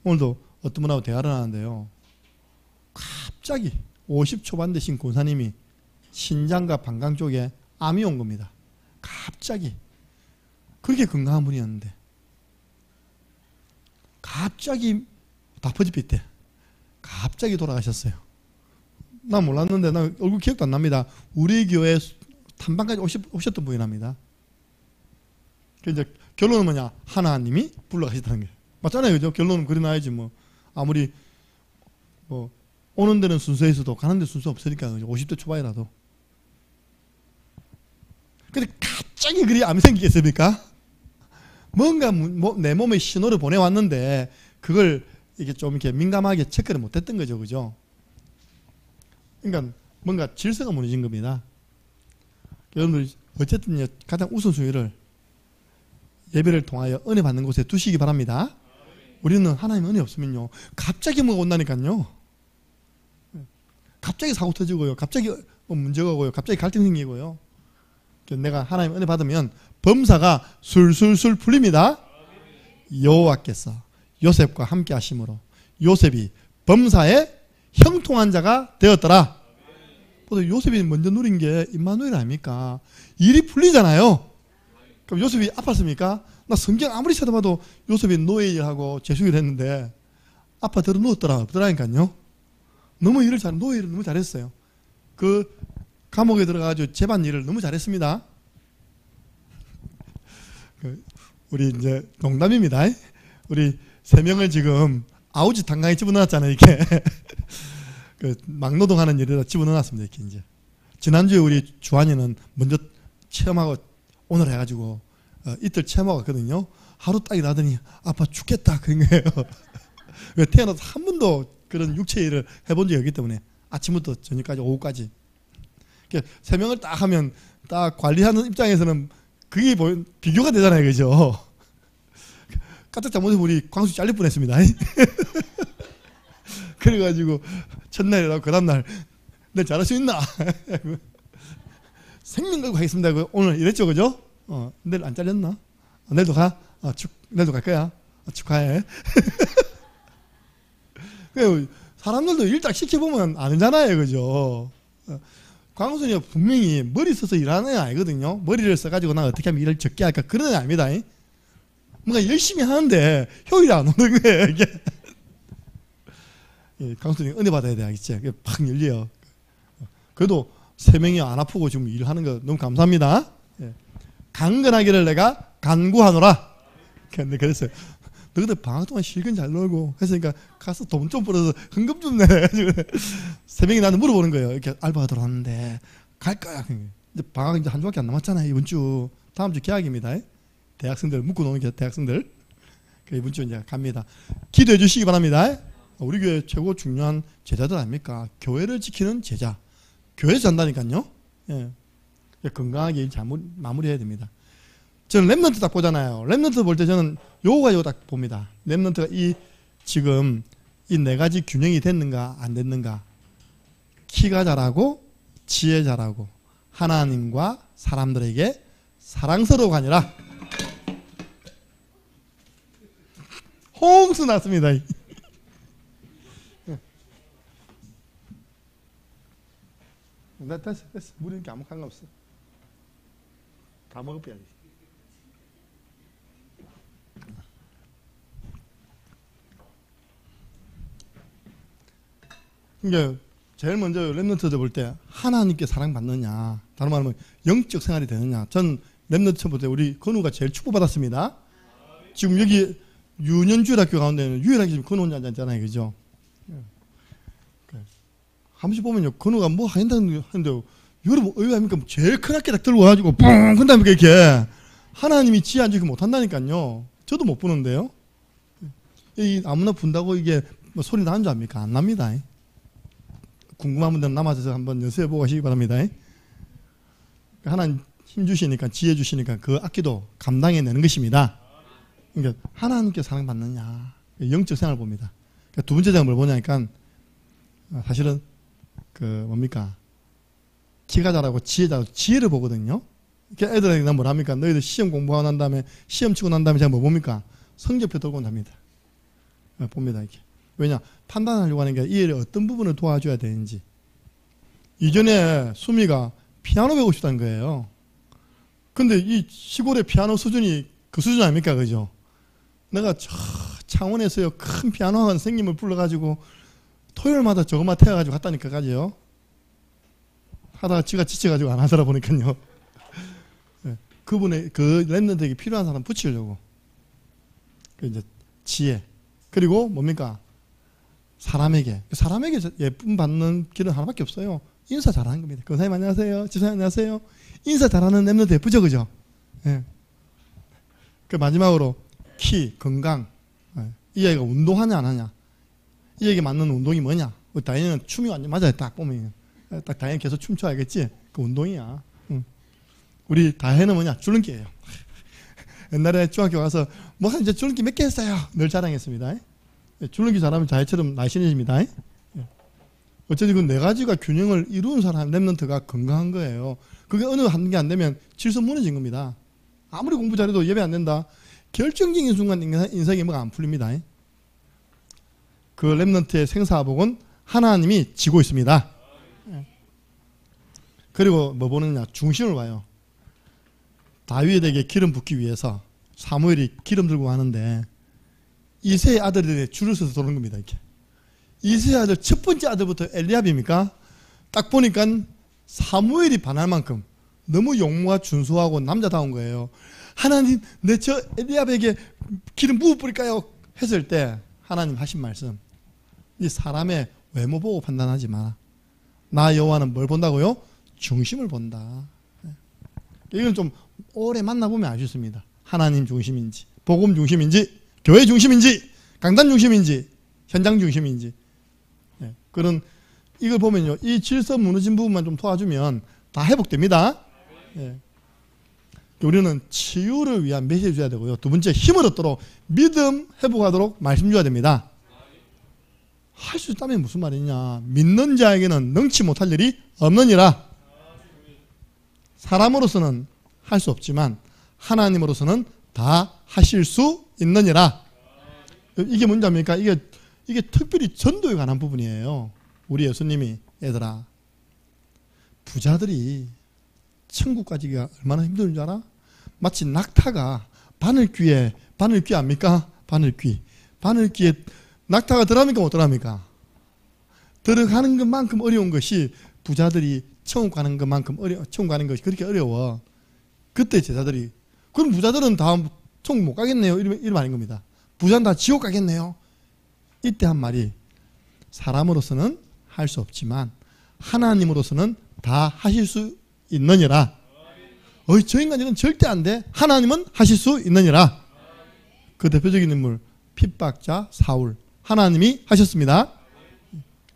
오늘도 어떤 분하고 대화를 하는데요 갑자기 50초반 되신 권사님이 신장과 방광 쪽에 암이 온 겁니다. 갑자기 그렇게 건강한 분이었는데 갑자기 다퍼집빛 때 갑자기 돌아가셨어요. 나 몰랐는데 나 얼굴 기억도 안 납니다. 우리 교회 탐방까지 오셨던 분이랍니다. 이제 결론은 뭐냐? 하나님이 불러가시다는 거예요. 맞잖아요, 그죠? 결론은 그리 나야지 뭐. 아무리 뭐 오는 데는 순서 있어도 가는 데 순서 없으니까 50대 초반이라도. 근데 갑자기 그리 암이 생기겠습니까? 뭔가 내 몸에 신호를 보내왔는데 그걸 이게 좀 이렇게 민감하게 체크를 못했던 거죠, 그죠? 그러니까 뭔가 질서가 무너진 겁니다. 여러분들 어쨌든 가장 우선순위를 예배를 통하여 은혜 받는 곳에 두시기 바랍니다. 우리는 하나님의 은혜 없으면요 갑자기 뭐가 온다니까요. 갑자기 사고 터지고요, 갑자기 문제가 오고요, 갑자기 갈등 생기고요. 내가 하나님 은혜 받으면 범사가 술술술 풀립니다. 여호와께서 요셉과 함께 하심으로 요셉이 범사의 형통한 자가 되었더라. 요셉이 먼저 누린 게 임마누엘 아닙니까? 일이 풀리잖아요. 그럼 요셉이 아팠습니까? 나 성경 아무리 찾아봐도 요셉이 노예일하고 재수일 했는데 아파 들어 누웠더라 없더라니까요. 너무 노예일을 너무 잘했어요. 그 감옥에 들어가가지고 재반 일을 너무 잘했습니다. 우리 이제 농담입니다. 우리 3명을 지금 아우지 탄강에 집어넣었잖아요, 이렇게. 막노동하는 일에다 집어넣었습니다, 이렇게 이제. 지난주에 우리 주한이는 먼저 체험하고 오늘 해가지고 이틀 체험하고 갔거든요. 하루 딱 일하더니 아파 죽겠다 그런 거예요. 태어나서 한 번도 그런 육체 일을 해본 적이 없기 때문에 아침부터 저녁까지 오후까지 3명을 딱 하면 딱 관리하는 입장에서는 그게 비교가 되잖아요, 그죠? 깜짝 잘못해서 우리 광수 잘릴 뻔했습니다. 그래가지고 첫날이라고 그 다음날 내일 잘할 수 있나? 생명 걸고 하겠습니다. 오늘 이랬죠, 그죠? 내일 안 잘렸나? 내일도 가? 내일도 갈 거야? 축하해. 사람들도 일 딱 시켜보면 아니잖아요, 그죠? 광순이가 분명히 머리 써서 일하는 애 아니거든요. 머리를 써가지고 나 어떻게 하면 일을 적게 할까 그런 애 아닙니다. 뭔가 열심히 하는데 효율이 안 오는 거예요, 이게. 광순이 은혜 받아야 돼, 알겠지? 팍 열려요. 그래도 3명이 안 아프고 지금 일하는 거 너무 감사합니다. 강건하기를 내가 간구하노라. 근데 그랬어요. 너희들 방학 동안 실컷 잘 놀고 했으니까 가서 돈 좀 벌어서 헌금 좀 내. 3명이 나한테 물어보는 거예요. 이렇게 알바가 들어왔는데 갈 거야. 이제 방학 이제 한 주밖에 안 남았잖아요. 이번 주 다음 주 개학입니다. 대학생들 묶어 놓은 게 대학생들. 이번 주 이제 갑니다. 기도해 주시기 바랍니다. 우리 교회 최고 중요한 제자들 아닙니까? 교회를 지키는 제자. 교회에서 잔다니까요. 예. 건강하게 마무리해야 됩니다. 저는 랩넌트 딱 보잖아요. 랩넌트 볼 때 저는 요거 딱 봅니다. 랩넌트가 지금 이 4가지 균형이 됐는가 안 됐는가. 키가 자라고 지혜 자라고 하나님과 사람들에게 사랑스러워 하니라. 홍수 났습니다. 됐어. 물이 이렇게 아무 상관없어. 다 먹어야지. 그러니까 제일 먼저 랩넌트들 볼 때 하나님께 사랑받느냐, 다른 말하면 영적 생활이 되느냐. 전 랩넌트 볼 때 우리 건우가 제일 축복받았습니다. 지금 여기 유년주일학교 가운데는 유일하게 지금 건우 혼자 앉았잖아요, 그죠? 한 번씩 보면요, 건우가 뭐 하는데 여러분 의외합니까? 제일 큰 학교 딱 들고 와가지고 뿡 한다니까 이렇게 하나님이 지혜 안 주고 못한다니까요. 저도 못 부는데요. 이 아무나 분다고 이게 뭐 소리 나는 줄 압니까? 안 납니다. 궁금한 분들은 남아서 한번 연습해보고 하시기 바랍니다. 하나님 힘 주시니까 지혜 주시니까 그 악기도 감당해내는 것입니다. 그러니까 하나님께 사랑받느냐, 영적 생활을 봅니다. 그러니까 두 번째 장을 뭘 보냐니까 사실은 뭡니까? 키가 자라고 지혜 자라고 지혜를 보거든요. 그러니까 애들에게 난 뭘 합니까? 너희들 시험 공부하고 난 다음에 시험 치고 난 다음에 제가 뭐 봅니까? 성적표 들고 온답니다. 봅니다, 이렇게. 왜냐? 판단하려고 하는 게 이 애를 어떤 부분을 도와줘야 되는지. 이전에 수미가 피아노 배우고 싶다는 거예요. 근데 이 시골의 피아노 수준이 그 수준 아닙니까? 그죠? 내가 저 창원에서요 큰 피아노 학원 선생님을 불러가지고 토요일마다 저것만 태워가지고 갔다니까 가지요. 하다가 지가 지쳐가지고 안 하더라 보니까요. 그분의 그 랩런트에게 필요한 사람 붙이려고. 그 이제 지혜. 그리고 뭡니까? 사람에게 예쁨 받는 길은 하나밖에 없어요. 인사 잘하는 겁니다. 권사님 안녕하세요. 집사님 안녕하세요. 인사 잘하는 랩런트 예쁘죠, 그죠? 예. 그 마지막으로 키, 건강. 예. 이 아이가 운동하냐 안 하냐. 이 아이에게 맞는 운동이 뭐냐. 다행히는 춤이 완전 맞아요. 딱 보면 딱 다행히 계속 춤춰 알겠지? 그 운동이야. 우리 다혜는 뭐냐? 줄넘기예요. 옛날에 중학교 가서 목사님 이제 줄넘기 몇 개 했어요. 늘 자랑했습니다. 줄넘기 잘하면 다혜처럼 날씬해집니다. 어쨌든 그 네 가지가 균형을 이루는 사람 랩런트가 건강한 거예요. 그게 어느 한 개 안 되면 질서 무너진 겁니다. 아무리 공부 잘해도 예배 안 된다. 결정적인 순간 인생의 뭐가 안 풀립니다. 그 랩런트의 생사복은 하나님이 지고 있습니다. 그리고 뭐 보느냐? 중심을 봐요. 다윗에게 기름 붓기 위해서 사무엘이 기름 들고 가는데 이세의 아들들이 줄을 서서 도는 겁니다. 이렇게. 이세의 아들 첫 번째 아들부터 엘리압입니까? 딱 보니까 사무엘이 반할 만큼 너무 용모가 준수하고 남자다운 거예요. 하나님, 내 저 엘리압에게 기름 부어 뿌릴까요? 했을 때 하나님 하신 말씀, 이 사람의 외모 보고 판단하지 마. 나 여호와는 뭘 본다고요? 중심을 본다. 이건 좀 오래 만나보면 알 수 있습니다. 하나님 중심인지, 복음 중심인지, 교회 중심인지, 강단 중심인지, 현장 중심인지. 그런 이걸 보면요, 이 질서 무너진 부분만 좀 도와주면 다 회복됩니다. 우리는 치유를 위한 메시지 줘야 되고요. 두 번째, 힘을 얻도록 믿음 회복하도록 말씀 줘야 됩니다. 할 수 있다면 무슨 말이냐? 믿는 자에게는 능치 못할 일이 없느니라. 사람으로서는 할 수 없지만 하나님으로서는 다 하실 수 있느니라. 이게 뭔지 압니까? 이게 특별히 전도에 관한 부분이에요. 우리 예수님이 얘들아, 부자들이 천국 가기가 얼마나 힘든 줄 알아? 마치 낙타가 바늘귀 압니까? 바늘귀에 낙타가 들어갑니까? 못 들어갑니까? 들어가는 것만큼 어려운 것이 부자들이 천국 가는 것만큼 천국 가는 것이 그렇게 어려워. 그때 제자들이, 그럼 부자들은 다 천국 못 가겠네요. 이런 말인 겁니다. 부자는 다 지옥 가겠네요. 이때 한 말이, 사람으로서는 할 수 없지만 하나님으로서는 다 하실 수 있느니라. 저 인간 이건 절대 안 돼. 하나님은 하실 수 있느니라. 그 대표적인 인물, 핍박자 사울, 하나님이 하셨습니다.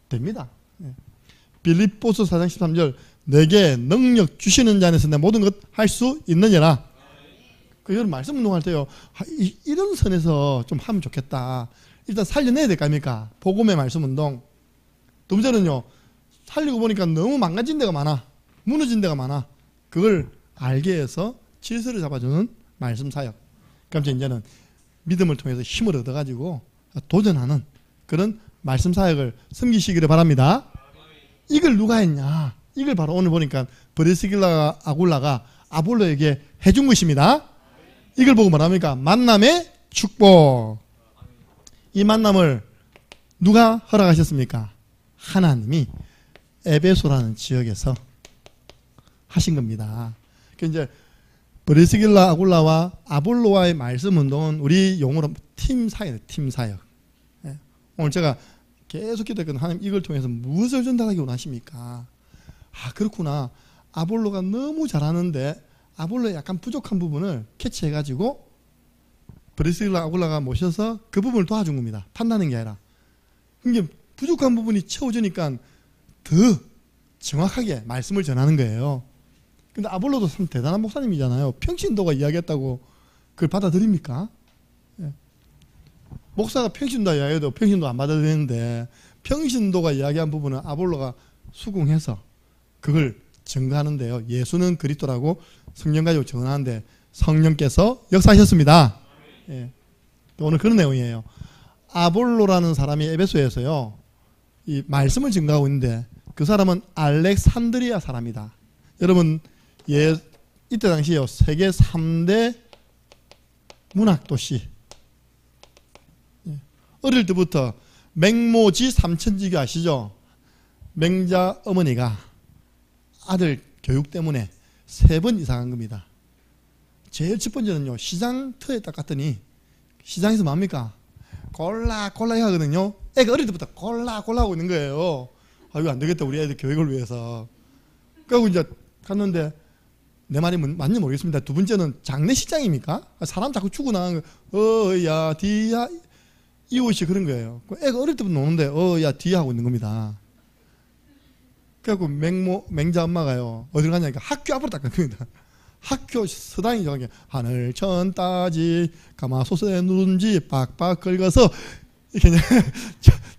됩니다. 빌립보서 4장 13절, 내게 능력 주시는 자 안에서 내 모든 것 할 수 있느니라. 여러분 말씀 운동할 때요, 이런 선에서 좀 하면 좋겠다. 일단 살려내야 될 거 아닙니까? 복음의 말씀 운동. 두 번째는요, 살리고 보니까 너무 망가진 데가 많아. 무너진 데가 많아. 그걸 알게 해서 질서를 잡아주는 말씀 사역. 그럼 이제는 믿음을 통해서 힘을 얻어가지고 도전하는 그런 말씀 사역을 섬기시기를 바랍니다. 이걸 누가 했냐? 이걸 바로 오늘 보니까 브리스길라 아굴라가 아볼로에게 해준 것입니다. 이걸 보고 뭐랍니까? 만남의 축복. 이 만남을 누가 허락하셨습니까? 하나님이 에베소라는 지역에서 하신 겁니다. 이제 브리스길라 아굴라와 아볼로와의 말씀 운동은 우리 용어로 팀 사역. 오늘 제가 계속 기도했거든요. 하나님 이걸 통해서 무엇을 전달하기 원하십니까? 그렇구나. 아볼로가 너무 잘하는데 아볼로의 약간 부족한 부분을 캐치해가지고 브리스길라 아굴라가 모셔서 그 부분을 도와준 겁니다. 판단하는 게 아니라. 이게 부족한 부분이 채워지니까 더 정확하게 말씀을 전하는 거예요. 근데 아볼로도 참 대단한 목사님이잖아요. 평신도가 이야기했다고 그걸 받아들입니까? 목사가 평신도 이야기해도 평신도 안 받아들이는데 평신도가 이야기한 부분은 아볼로가 수긍해서 그걸 증거하는데요. 예수는 그리스도라고 성령 가지고 증언하는데 성령께서 역사하셨습니다. 오늘 그런 내용이에요. 아볼로라는 사람이 에베소에서요, 이 말씀을 증거하고 있는데 그 사람은 알렉산드리아 사람이다. 여러분, 이때 당시에요, 세계 3대 문학도시. 어릴 때부터 맹모지 삼천지교 아시죠? 맹자 어머니가 아들 교육 때문에 3번 이사 간 겁니다. 제일 첫 번째는요, 시장터에 딱 갔더니 시장에서 뭡니까? 골라 하거든요. 애가 어릴 때부터 골라 하고 있는 거예요. 아, 이거 안 되겠다, 우리 애들 교육을 위해서. 그리고 이제 갔는데 내 말이 맞는지 모르겠습니다. 두 번째는 장례식장입니까? 사람 자꾸 추고 나가는 거, 야 디야, 이웃이 그런 거예요. 애가 어릴 때부터 노는데 야 디야 하고 있는 겁니다. 그래갖고 맹자 엄마가요, 어디를 가냐니까 학교 앞으로 딱 간 겁니다. 학교 서당이 저기 하늘 천 따지 가마솥에 누른지 빡빡 긁어서 이렇게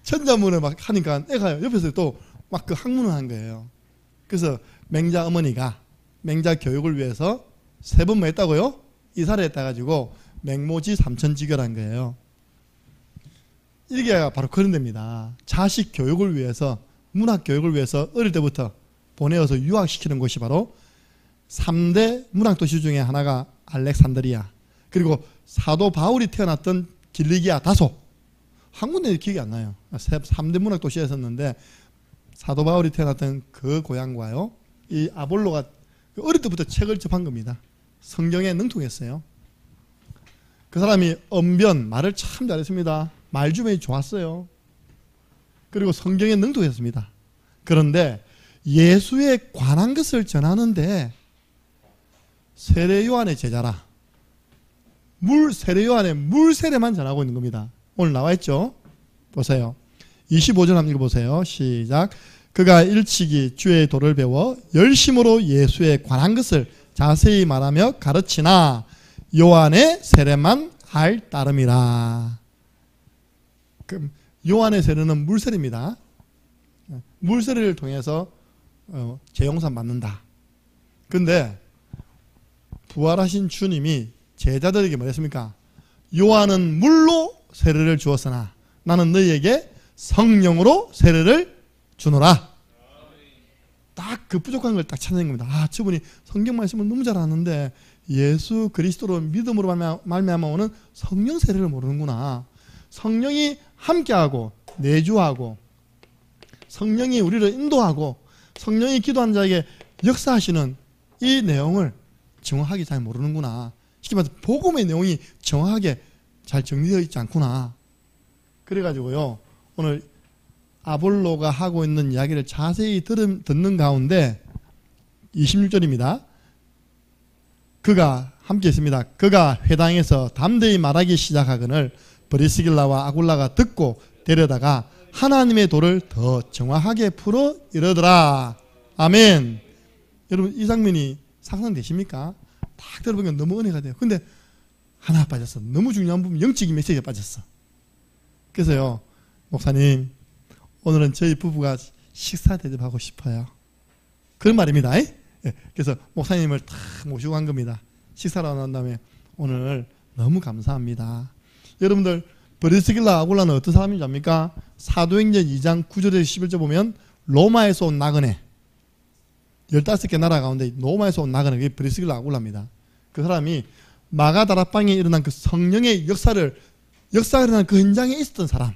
천자문을 막 하니까 애가 옆에서 또 막 그 학문을 한 거예요. 그래서 맹자 어머니가 맹자 교육을 위해서 3번 뭐 했다고요? 이사를 했다 가지고 맹모지 삼천지교라는 거예요. 이게 바로 그런 데입니다. 자식 교육을 위해서, 문학 교육을 위해서 어릴 때부터 보내어서 유학시키는 곳이 바로 3대 문학도시 중에 하나가 알렉산드리아, 그리고 사도 바울이 태어났던 길리기아 다소. 한 군데 기억이 안 나요. 3대 문학도시였었는데 사도 바울이 태어났던 그 고향과요, 이 아볼로가 어릴 때부터 책을 접한 겁니다. 성경에 능통했어요. 그 사람이 언변, 말을 참 잘했습니다. 말주변이 좋았어요. 그리고 성경에 능통했습니다. 그런데 예수에 관한 것을 전하는데 세례 요한의 제자라, 세례 요한의 물 세례만 전하고 있는 겁니다. 오늘 나와 있죠? 보세요. 25절 한번 읽어보세요. 시작. 그가 일찍이 주의 도를 배워 열심으로 예수에 관한 것을 자세히 말하며 가르치나 요한의 세례만 할 따름이라. 요한의 세례는 물세례입니다. 물세례를 통해서 재용산 받는다. 근데 부활하신 주님이 제자들에게 뭐랬습니까? 요한은 물로 세례를 주었으나 나는 너희에게 성령으로 세례를 주노라. 딱 그 부족한 걸 딱 찾는 겁니다. 아, 저분이 성경 말씀을 너무 잘 아는데 예수 그리스도로 믿음으로 말미암아 오는 성령 세례를 모르는구나. 성령이 함께하고 내주하고 성령이 우리를 인도하고 성령이 기도한 자에게 역사하시는 이 내용을 정확하게 잘 모르는구나. 쉽게 말해서 복음의 내용이 정확하게 잘 정리되어 있지 않구나. 그래가지고요, 오늘 아볼로가 하고 있는 이야기를 자세히 듣는 가운데 26절입니다. 그가 함께 있습니다. 그가 회당에서 담대히 말하기 시작하거늘 브리스길라와 아굴라가 듣고 데려다가 하나님의 도를 더 정확하게 풀어 이르더라. 아멘. 여러분, 이 장면이 상상되십니까? 딱 들어보면 너무 은혜가 돼요. 근데 하나 빠졌어. 너무 중요한 부분, 영적인 메시지가 빠졌어. 그래서요, 목사님, 오늘은 저희 부부가 식사 대접하고 싶어요. 그런 말입니다. 그래서 목사님을 탁 모시고 간 겁니다. 식사를 한 다음에 오늘 너무 감사합니다. 여러분들, 브리스길라 아굴라는 어떤 사람인지 압니까? 사도행전 2장 9절에서 11절 보면 로마에서 온 나그네, 15개 나라 가운데 로마에서 온 나그네, 그게 브리스길라 아굴라입니다. 그 사람이 마가다락방에 일어난 그 성령의 역사가 일어난 그 현장에 있었던 사람.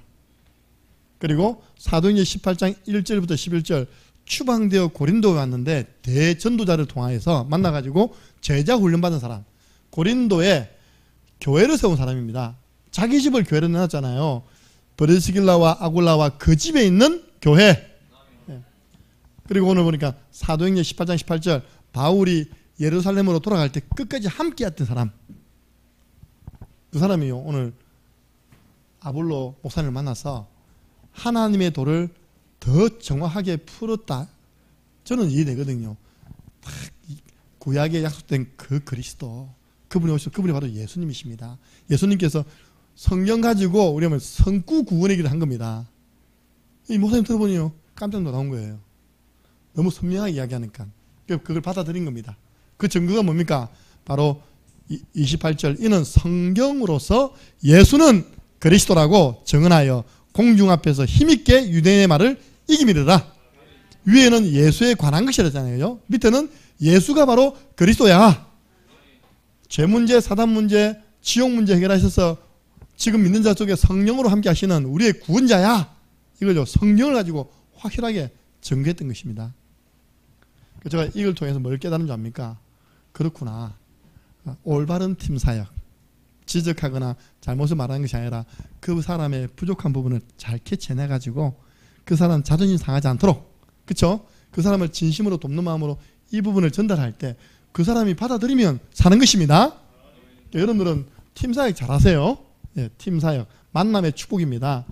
그리고 사도행전 18장 1절부터 11절 추방되어 고린도에 왔는데 대전도자를 통하여서 만나가지고 제자 훈련받은 사람. 고린도에 교회를 세운 사람입니다. 자기 집을 교회로 내놨잖아요. 브리스길라와 아굴라와 그 집에 있는 교회. 그리고 오늘 보니까 사도행전 18장 18절 바울이 예루살렘으로 돌아갈 때 끝까지 함께했던 사람. 그 사람이요, 오늘 아볼로 목사님을 만나서 하나님의 도를 더 정확하게 풀었다. 저는 이해되거든요. 구약에 약속된 그 그리스도, 그분이 오셔서 그분이 바로 예수님이십니다. 예수님께서 성령 가지고 우리는 성구 구원의 길을 한 겁니다. 이 목사님 들어보니요, 깜짝 놀라운 거예요. 너무 선명하게 이야기하니까. 그걸 받아들인 겁니다. 그 증거가 뭡니까? 바로 28절, 이는 성경으로서 예수는 그리스도라고 증언하여 공중 앞에서 힘있게 유대인의 말을 이기미르라. 위에는 예수에 관한 밑에는 예수가 바로 그리스도야. 죄 문제, 사단 문제, 지옥 문제 해결하셔서 지금 믿는 자 속에 성령으로 함께 하시는 우리의 구원자야. 이걸요, 성령을 가지고 확실하게 증거했던 것입니다. 제가 이걸 통해서 뭘 깨달은 줄 압니까? 그렇구나. 올바른 팀 사역, 지적하거나 잘못을 말하는 것이 아니라 그 사람의 부족한 부분을 잘 캐치해내가지고 그 사람 자존심 상하지 않도록, 그쵸? 그 사람을 진심으로 돕는 마음으로 이 부분을 전달할 때 그 사람이 받아들이면 사는 것입니다. 여러분들은 팀 사역 잘하세요. 예, 팀 사역, 만남의 축복입니다.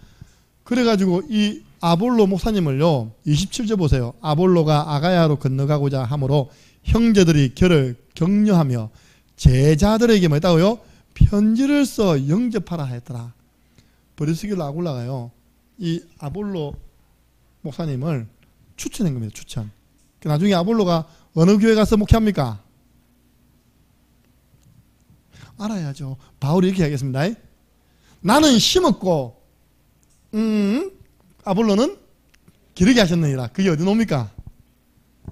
그래가지고 이 아볼로 목사님을요, 27절 보세요. 아볼로가 아가야로 건너가고자 하므로 형제들이 그를 격려하며 제자들에게 뭐 했다고요? 편지를 써 영접하라 했더라. 브리스길라 아굴라가요, 이 아볼로 목사님을 추천한 겁니다. 추천. 나중에 아볼로가 어느 교회 가서 목회합니까? 알아야죠. 바울이 이렇게 하겠습니다. 나는 심었고 아볼로는 기르게 하셨느니라. 그게 어디 놉니까?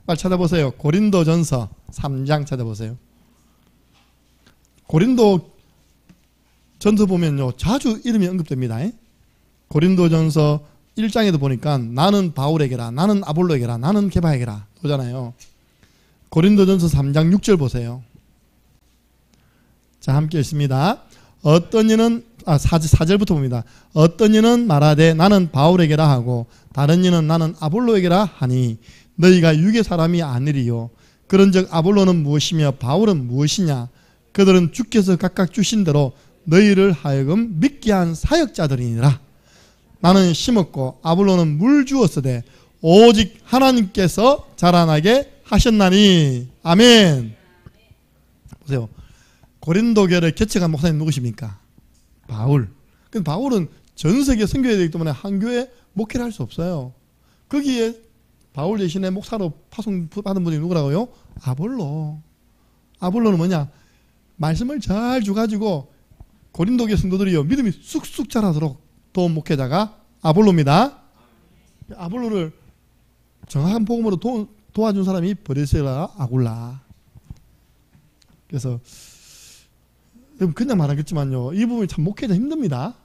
빨리 찾아보세요. 고린도전서 3장 찾아보세요. 고린도전서 보면요, 자주 이름이 언급됩니다. 고린도전서 1장에도 보니까 나는 바울에게라, 나는 아볼로에게라, 나는 게바에게라 오잖아요. 고린도전서 3장 6절 보세요. 자, 함께 읽습니다. 어떤 이는 4절부터 봅니다. 어떤 이는 말하되 나는 바울에게라 하고 다른 이는 나는 아볼로에게라 하니 너희가 육의 사람이 아니리요. 그런즉 아볼로는 무엇이며 바울은 무엇이냐? 그들은 주께서 각각 주신 대로 너희를 하여금 믿게 한 사역자들이니라. 나는 심었고 아볼로는 물 주었으되 오직 하나님께서 자라나게 하셨나니. 아멘. 보세요. 고린도 교회를 개척한 목사님 누구십니까? 바울. 근데 바울은 전 세계 선교해야 되기 때문에 한 교회 목회를 할 수 없어요. 거기에 바울 대신에 목사로 파송받은 분이 누구라고요? 아볼로. 아볼로는 뭐냐? 말씀을 잘 줘가지고 고린도 교회 성도들이요, 믿음이 쑥쑥 자라도록 도움 목회자가 아볼로입니다. 아볼로를 정확한 복음으로 도와준 사람이 브리스길라 아굴라. 그래서 그냥 말하겠지만요, 이 부분이 참 목회자 힘듭니다.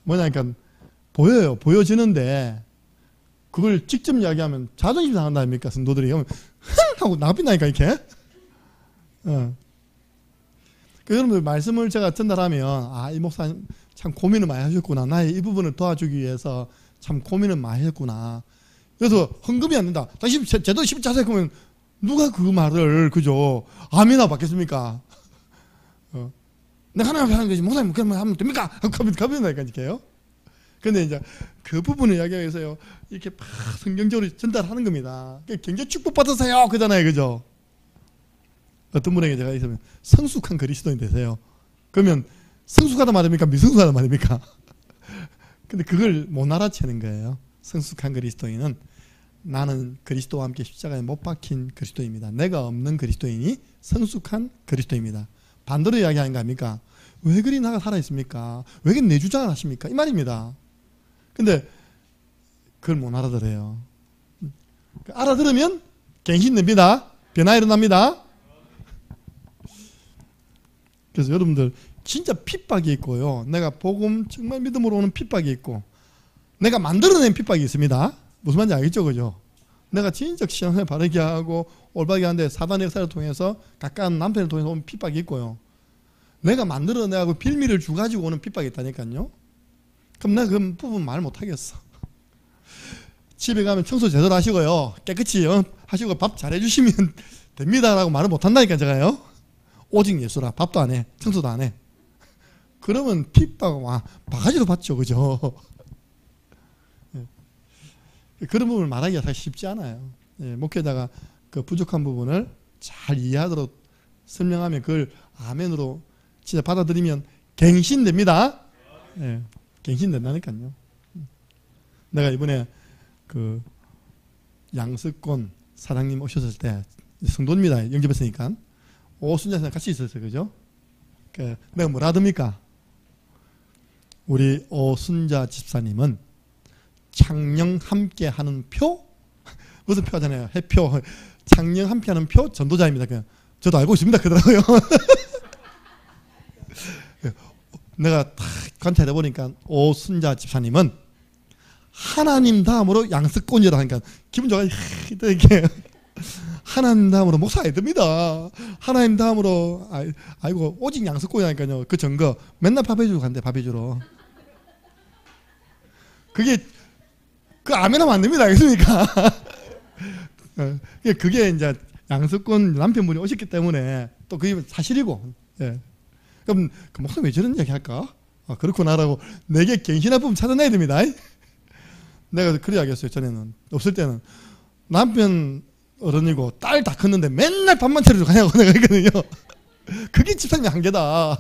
뭐냐니까 보여요. 보여지는데 그걸 직접 이야기하면 자존심 상한다 아닙니까? 성도들이 하고 나빛나니까 이렇게. 여러분들 말씀을 제가 전달하면 이 목사님 참 고민을 많이 하셨구나. 나의 이 부분을 도와주기 위해서 참 고민을 많이 했구나. 그래서 헌금이 안 된다. 다시 제도 14세 그러면 누가 그 말을 그죠? 아멘이나 받겠습니까? 내가 하나님 하는 거지 목사님 그러면 하면 됩니까? 가면나니까 이렇게요. 근데 이제 그 부분을 이야기하기 위해서요, 이렇게 막 성경적으로 전달하는 겁니다. 굉장히 축복받으세요 그잖아요, 그죠? 어떤 분에게 제가 있으면 성숙한 그리스도인 되세요. 그러면 성숙하다 말입니까? 미성숙하다 말입니까? 근데 그걸 못 알아채는 거예요. 성숙한 그리스도인은 나는 그리스도와 함께 십자가에 못 박힌 그리스도입니다. 내가 없는 그리스도인이 성숙한 그리스도입니다. 반대로 이야기하는 거 아닙니까? 왜 그리 나가 살아있습니까? 왜 그리 내 주장을 하십니까? 이 말입니다. 근데 그걸 못 알아들어요. 알아들으면 갱신됩니다. 변화 일어납니다. 그래서 여러분들 진짜 핍박이 있고요, 내가 복음 정말 믿음으로 오는 핍박이 있고, 내가 만들어낸 핍박이 있습니다. 무슨 말인지 알겠죠, 그죠? 내가 진짜 신앙을 바르게 하고 올바르게 하는데 사단의 역사를 통해서 가까운 남편을 통해서 오는 핍박이 있고요, 내가 만들어내고 빌미를 주가지고 오는 핍박이 있다니까요. 그럼 내가 그 부분 말 못하겠어. 집에 가면 청소 제대로 하시고요, 깨끗이 하시고 밥 잘해주시면 됩니다라고 말을 못한다니까 제가요. 오직 예수라. 밥도 안 해, 청소도 안 해. 그러면 핍박 바가지로 받죠, 그죠? 그런 부분을 말하기가 사실 쉽지 않아요. 목회자가 그 부족한 부분을 잘 이해하도록 설명하면 그걸 아멘으로 진짜 받아들이면 갱신됩니다. 갱신된다니까요. 내가 이번에 그 양석권 사장님 오셨을 때, 성도입니다. 영접했으니까 오순자 선생 같이 있었어요, 그죠? 내가 뭐라 하듭니까? 우리 오순자 집사님은 창녕 함께 하는 표? 무슨 표 하잖아요. 해표. 창녕 함께 하는 표 전도자입니다. 저도 알고 있습니다. 그러더라고요. 내가 딱 관찰해 보니까 오순자 집사님은 하나님 다음으로 양습꾼이라 하니까 기분 좋아요. 이렇게 하나님 다음으로 목사야 됩니다. 하나님 다음으로 아이고 오직 양습꾼이라니까요. 그 증거 맨날 밥 해주러 간대. 밥 해주러. 그게 그 아멘하면 안 됩니다. 알겠습니까? 그게 이제 양습꾼 남편분이 오셨기 때문에 또 그게 사실이고. 예. 그럼 그 목사님 왜 저런 얘기 할까? 그렇구나라고 내게 갱신할 부분 찾아내야 됩니다. 내가 그래 야겠어요. 전에는 없을 때는 남편 어른이고 딸 다 컸는데 맨날 밥만 차려주고 가냐고 내가 했거든요. 그게 집사님의 한계다.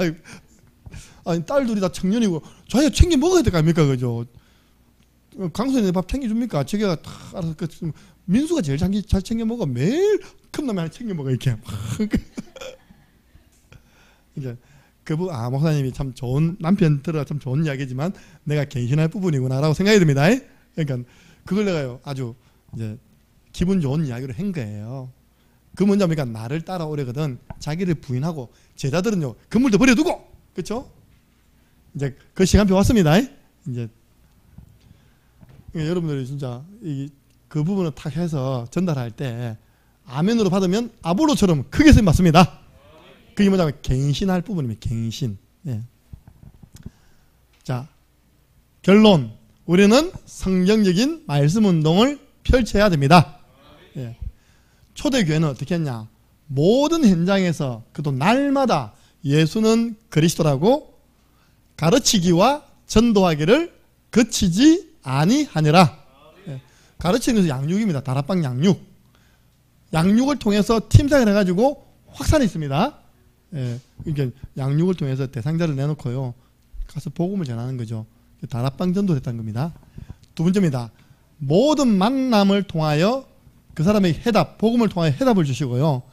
아니 딸 둘이 다 청년이고 자기가 챙겨 먹어야 될 거 아닙니까? 그죠? 강선이 밥 챙겨줍니까? 자기가 다 알아서 민수가 제일 잘 챙겨 먹어. 매일 큰 놈이 하나 챙겨 먹어 이렇게. 이제 목사님이 참 좋은 남편 들어가 참 좋은 이야기지만 내가 갱신할 부분이구나라고 생각이 듭니다. 그러니까 그걸 내가요 아주 이제 기분 좋은 이야기로 한 거예요. 그 뭔냐니까 나를 따라오려거든 자기를 부인하고 제자들은요 건물도 버려두고 그렇죠? 이제 그 시간표 왔습니다. 이제 여러분들이 진짜 그 부분을 탁 해서 전달할 때 아멘으로 받으면 아볼로처럼 크게 쓰임 맞습니다. 그게 뭐냐면 갱신할 부분입니다. 갱신. 예. 자, 결론. 우리는 성경적인 말씀 운동을 펼쳐야 됩니다. 예. 초대교회는 어떻게 했냐? 모든 현장에서 그도 날마다 예수는 그리스도라고 가르치기와 전도하기를 그치지 아니하니라. 예. 가르치는 것은 양육입니다. 다락방 양육. 양육을 통해서 팀장을 해가지고 확산했습니다. 예, 그러니까 양육을 통해서 대상자를 내놓고요 가서 복음을 전하는 거죠. 다락방 전도 됐다는 겁니다. 두 번째입니다. 모든 만남을 통하여 그 사람에게 복음을 통하여 해답을 주시고요.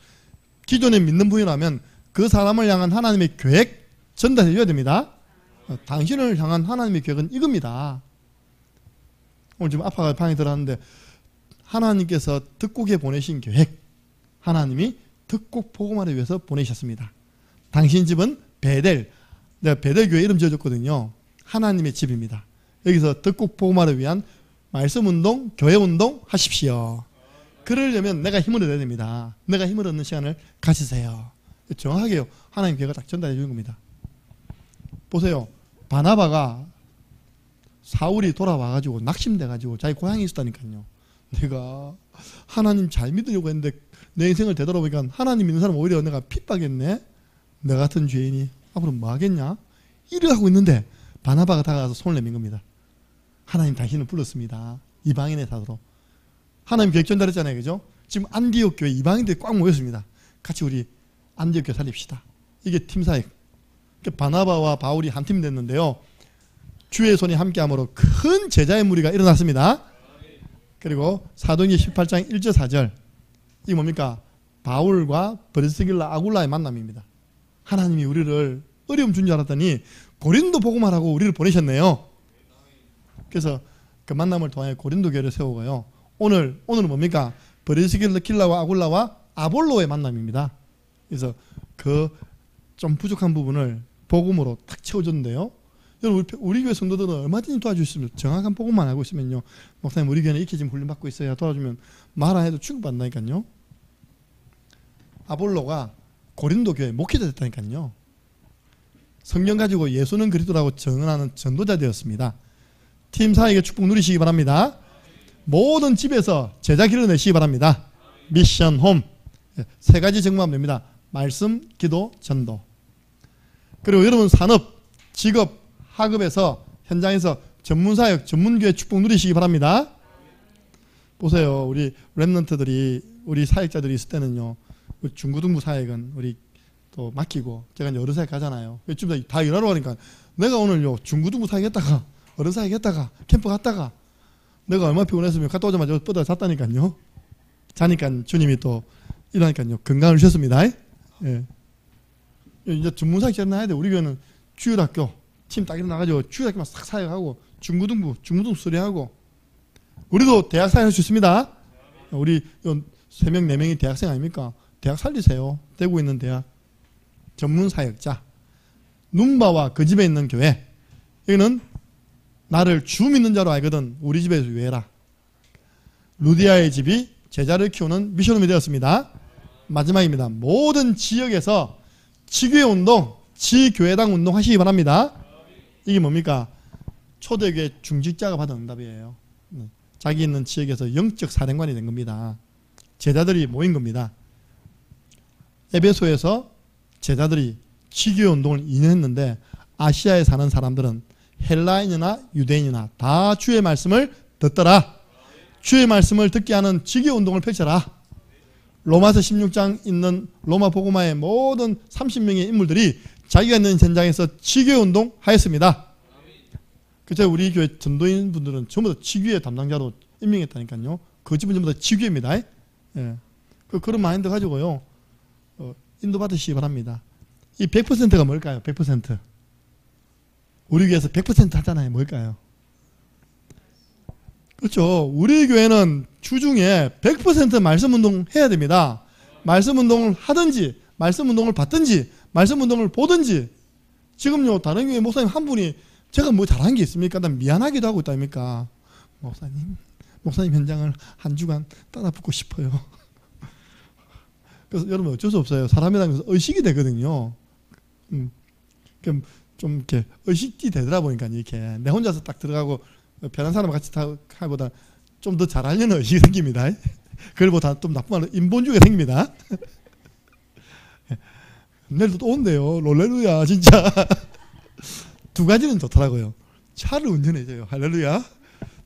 기존에 믿는 분이라면 그 사람을 향한 하나님의 계획 전달해 줘야 됩니다. 당신을 향한 하나님의 계획은 이겁니다. 오늘 지금 아빠가 방에 들어왔는데 하나님께서 득국에 보내신 계획, 하나님이 득국 복음하기 위해서 보내셨습니다. 당신 집은 베델, 내가 베델 교회 이름 지어줬거든요. 하나님의 집입니다. 여기서 득국 복음하기 위한 말씀 운동, 교회 운동 하십시오. 그러려면 내가 힘을 얻어야 됩니다. 내가 힘을 얻는 시간을 가지세요. 정확하게요. 하나님 계획을 딱 전달해 주는 겁니다. 보세요. 바나바가 사울이 돌아와가지고 낙심돼가지고 자기 고향에 있었다니까요. 내가 하나님 잘 믿으려고 했는데 내 인생을 되돌아보니까 하나님 믿는 사람 오히려 내가 핍박했네. 내 같은 죄인이 앞으로 뭐 하겠냐? 일을 하고 있는데 바나바가 다가가서 손을 내민 겁니다. 하나님 당신을 불렀습니다. 이방인의 사도로. 하나님 계획 전달했잖아요. 그죠? 지금 안디옥 교회 이방인들이 꽉 모였습니다. 같이 우리 안디옥 교회 살립시다. 이게 팀사역. 바나바와 바울이 한 팀 됐는데요. 주의 손이 함께함으로 큰 제자의 무리가 일어났습니다. 그리고 사도행전 18장 1절 4절 이게 뭡니까? 바울과 브리스길라 아굴라의 만남입니다. 하나님이 우리를 어려움 준 줄 알았더니 고린도 복음하라고 우리를 보내셨네요. 그래서 그 만남을 통해 고린도 교회를 세우고요. 오늘은 뭡니까? 브리스길라와 아굴라와 아볼로의 만남입니다. 그래서 그 좀 부족한 부분을 복음으로 탁 채워줬는데요. 여러분 우리 교회 성도들은 얼마든지 도와줄 수 있습니다. 정확한 복음만 알고 있으면요. 목사님 우리 교회는 이렇게 지금 훈련받고 있어야 도와주면 말 안 해도 취급받는다니까요. 아볼로가 고린도 교회 목회자 됐다니까요. 성경 가지고 예수는 그리스도라고 증언하는 전도자 되었습니다. 팀 사역의 축복 누리시기 바랍니다. 모든 집에서 제자 길러내시기 바랍니다. 미션 홈. 세 가지 정보하면 됩니다. 말씀, 기도, 전도. 그리고 여러분 산업, 직업, 학업에서 현장에서 전문사역, 전문교회 축복 누리시기 바랍니다. 보세요. 우리 랩런트들이 우리 사역자들이 있을 때는요. 중고등부 사역은 우리 또 맡기고 제가 이제 어른 사역 가잖아요. 좀 다 일하러 가니까 내가 오늘요 중고등부 사역 했다가 어른 사역 했다가 캠프 갔다가 내가 얼마나 피곤했으면 갔다 오자마자 뻗어 잤다니까요. 자니까 주님이 또 일하니까요 건강을 주셨습니다. 예. 이제 전문사역 잘나야 돼. 우리 교회는 주일학교 팀 딱 일어나가지고 주일학교만 싹 사역하고 중고등부 수리하고 우리도 대학 사역할 수 있습니다. 우리 3명 4명이 대학생 아닙니까? 대학 살리세요. 대구에 있는 대학 전문사역자 눈바와 그 집에 있는 교회. 여기는 나를 주 믿는 자로 알거든 우리 집에서 유해라. 루디아의 집이 제자를 키우는 미션홈이 되었습니다. 마지막입니다. 모든 지역에서 지교회 운동, 지교회당 운동 하시기 바랍니다. 이게 뭡니까? 초대교회 중직자가 받은 응답이에요. 자기 있는 지역에서 영적 사령관이 된 겁니다. 제자들이 모인 겁니다. 에베소에서 제자들이 지교회 운동을 2년 했는데 아시아에 사는 사람들은 헬라인이나 유대인이나 다 주의 말씀을 듣더라. 주의 말씀을 듣게 하는 지교회 운동을 펼쳐라. 로마서 16장 있는 로마 복음화의 모든 30명의 인물들이 자기가 있는 현장에서 지교회 운동 하였습니다. 그래서 우리 교회 전도인 분들은 전부 다 지교회 담당자로 임명했다니까요. 그 집은 전부 다 지교회입니다. 예. 그런 마인드 가지고요. 인도받으시기 바랍니다. 이 100%가 뭘까요? 100%. 우리 교회에서 100% 하잖아요. 뭘까요? 그렇죠. 우리 교회는 주중에 100% 말씀 운동 해야 됩니다. 말씀 운동을 하든지, 말씀 운동을 받든지, 말씀 운동을 보든지. 지금요, 다른 교회 목사님 한 분이 제가 뭐 잘한 게 있습니까? 난 미안하기도 하고 있답니까? 목사님 현장을 한 주간 따라 붙고 싶어요. 그래서 여러분 어쩔 수 없어요. 사람이라는 것은 의식이 되거든요. 좀 이렇게 의식이 되더라 보니까 이렇게 내 혼자서 딱 들어가고 편한 사람 같이 하기보다 좀 더 잘하려는 의식이 생깁니다. 그걸보다 좀 나쁜 말로 인본주의가 생깁니다. 내일도 또 온대요. 롤레루야 진짜. 두 가지는 좋더라고요. 차를 운전해줘요. 할렐루야.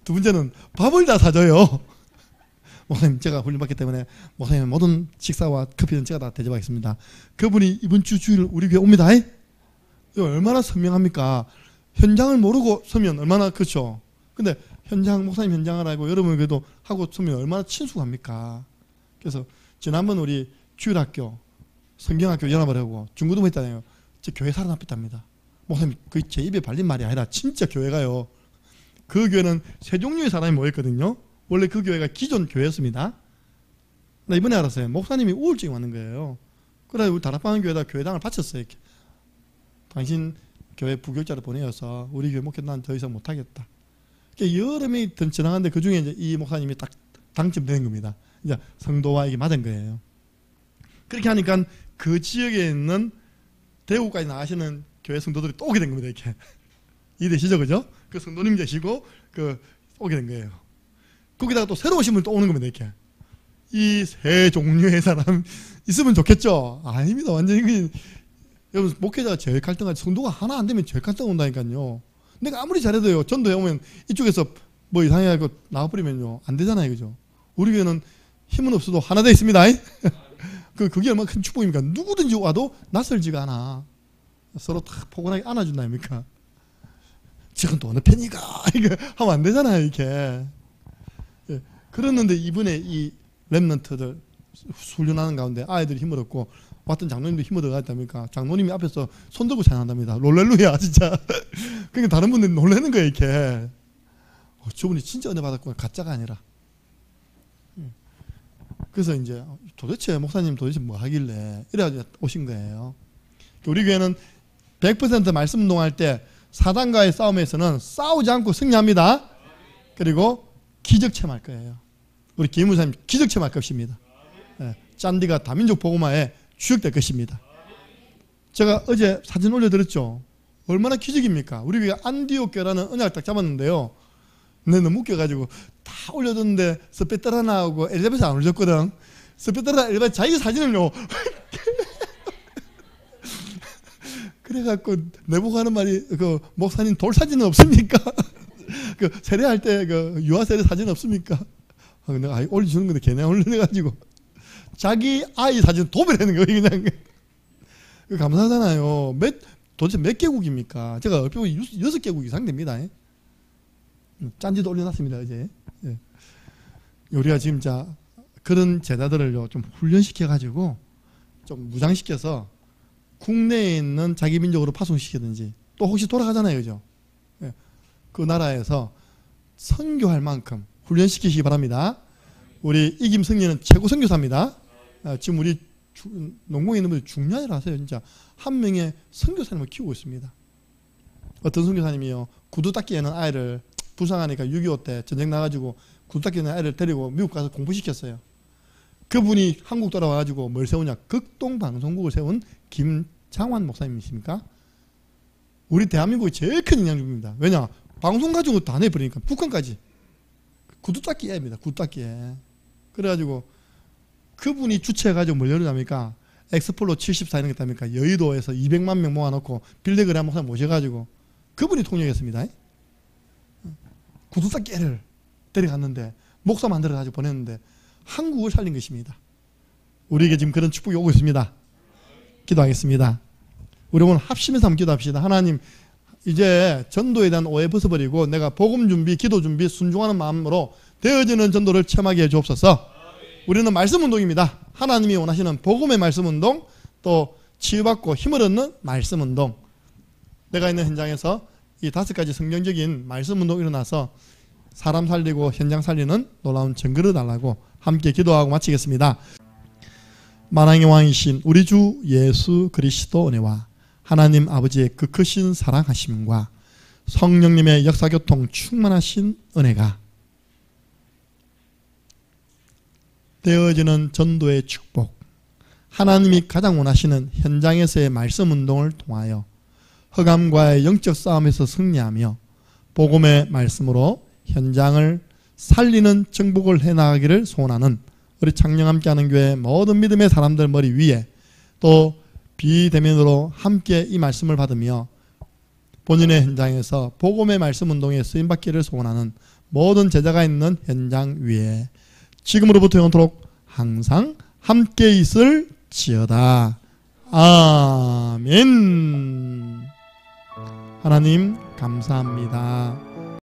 두 번째는 밥을 다 사줘요. 목사님 제가 훈련받기 때문에 목사님 모든 식사와 커피는 제가 다 대접하겠습니다. 그분이 이번 주 주일 우리 교회 옵니다. 이거 얼마나 선명합니까? 현장을 모르고 서면 얼마나 그렇죠. 근데 목사님 현장을 알고 여러분 그래도 하고 서면 얼마나 친숙합니까? 그래서 지난번 우리 주일학교 성경학교 연합을 하고 중고등부 했잖아요. 제 교회 살아났답니다. 목사님 거의 제 입에 발린 말이 아니라 진짜 교회가요. 그 교회는 세 종류의 사람이 모였거든요. 원래 그 교회가 기존 교회였습니다. 나 이번에 알았어요. 목사님이 우울증이 왔는 거예요. 그래서 우리 다락방 교회에다 교회당을 바쳤어요. 이렇게. 당신 교회 부교육자를 보내어서 우리 교회 목회 난 더 이상 못하겠다. 여러 명이 지나가는데 그 중에 이제 이 목사님이 딱 당첨되는 겁니다. 이제 성도와 이게 맞은 거예요. 그렇게 하니까 그 지역에 있는 대구까지 나가시는 교회 성도들이 또 오게 된 겁니다. 이렇게. 이해되시죠? 그죠? 그 성도님 되시고 오게 된 거예요. 거기다가 또 새로 오신 분이 또 오는 겁니다. 이렇게. 이 세 종류의 사람 있으면 좋겠죠? 아닙니다. 완전히 여러분 목회자가 제일 갈등하지 성도가 하나 안 되면 제일 갈등 온다니까요. 내가 아무리 잘해도요. 전도에 오면 이쪽에서 뭐 이상해가지고 나와버리면요. 안 되잖아요. 그죠? 우리 교회는 힘은 없어도 하나 되어 있습니다. 그게 얼마나 큰 축복입니까? 누구든지 와도 낯설지가 않아. 서로 다 포근하게 안아준다니까. 지금 또 어느 편이가 이거 하면 안 되잖아요. 이렇게. 예. 그랬는데 이번에 이 랩런트들 훈련하는 가운데 아이들이 힘을 얻고 왔던 장로님도 힘을 얻었답니까? 장로님이 앞에서 손 들고 찬양한답니다. 롤렐루야 진짜. 그러니까 다른 분들이 놀라는 거예요. 이렇게. 저분이 진짜 은혜 받았구나. 가짜가 아니라. 그래서 이제 도대체 목사님 도대체 뭐 하길래 이래가지고 오신 거예요. 우리 교회는 100% 말씀 운동할 때 사단과의 싸움에서는 싸우지 않고 승리합니다. 그리고 기적 체험할 거예요. 우리 김무사님 기적 체험할 것입니다. 네, 짠디가 다민족 복음화에 주역될 것입니다. 제가 어제 사진 올려드렸죠. 얼마나 기적입니까? 우리 교회 안디옥 교회라는 언약을 딱 잡았는데요. 근데 너무 웃겨가지고 다 올려줬는데 스페따라 나오고 엘리자베스 안 올렸거든. 스페따라 엘리자베스 자기 사진을요. 그래갖고 내보고 하는 말이 그 목사님 돌 사진은 없습니까? 그 세례할 때 그 유아 세례 사진 없습니까? 내가 아이 올려주는 건데 걔네 올려가지고 자기 아이 사진 도배하는 거예요 그냥. 감사하잖아요. 도대체 몇 개국입니까? 제가 얼핏 보면 6개국 이상 됩니다. 짠지도 올려놨습니다 어제. 예. 우리가 지금 그런 제자들을요 좀 훈련시켜가지고 좀 무장시켜서 국내에 있는 자기 민족으로 파송시키든지 또 혹시 돌아가잖아요, 그죠? 예. 그 나라에서 선교할 만큼 훈련시키시기 바랍니다. 우리 이김 성리는 최고 선교사입니다. 지금 우리 농공에 있는 분들이 중요한 일을 하세요. 진짜 한 명의 선교사님을 키우고 있습니다. 어떤 선교사님이요, 구두 닦기에는 아이를 부상하니까 6.25 때 전쟁 나가지고 구두 닦기에는 아이를 데리고 미국 가서 공부시켰어요. 그분이 한국 돌아와가지고 뭘 세우냐, 극동방송국을 세운 김장환 목사님이십니까? 우리 대한민국의 제일 큰 영향력입니다. 왜냐, 방송 가지고 다 내버리니까 북한까지 구두 닦기 애입니다. 구두 닦기 애. 그래가지고 그분이 주최해가지고 뭘 열어납니까? 엑스폴로 74 이런 게 있답니까? 여의도에서 200만 명 모아놓고 빌레그레 목사 모셔가지고 그분이 통역했습니다. 구두 닦기 애를 데려갔는데 목사 만들어가지고 보냈는데 한국을 살린 것입니다. 우리에게 지금 그런 축복이 오고 있습니다. 기도하겠습니다. 우리 오늘 합심해서 한번 기도합시다. 하나님, 이제 전도에 대한 오해 벗어버리고 내가 복음 준비, 기도 준비, 순종하는 마음으로 되어지는 전도를 체험하게 해 주옵소서. 우리는 말씀 운동입니다. 하나님이 원하시는 복음의 말씀 운동, 또 치유받고 힘을 얻는 말씀 운동. 내가 있는 현장에서 이 5가지 성경적인 말씀 운동이 일어나서 사람 살리고 현장 살리는 놀라운 증거를 달라고 함께 기도하고 마치겠습니다. 만왕의 왕이신 우리 주 예수 그리스도 은혜와 하나님 아버지의 그 크신 사랑하심과 성령님의 역사교통 충만하신 은혜가 되어지는 전도의 축복, 하나님이 가장 원하시는 현장에서의 말씀 운동을 통하여 흑암과의 영적 싸움에서 승리하며 복음의 말씀으로 현장을 살리는 정복을 해나가기를 소원하는 우리 창녕 함께하는 교회 모든 믿음의 사람들 머리 위에, 또 비대면으로 함께 이 말씀을 받으며 본인의 현장에서 복음의 말씀 운동에 쓰임받기를 소원하는 모든 제자가 있는 현장 위에 지금으로부터 영원토록 항상 함께 있을지어다. 아멘. 하나님 감사합니다.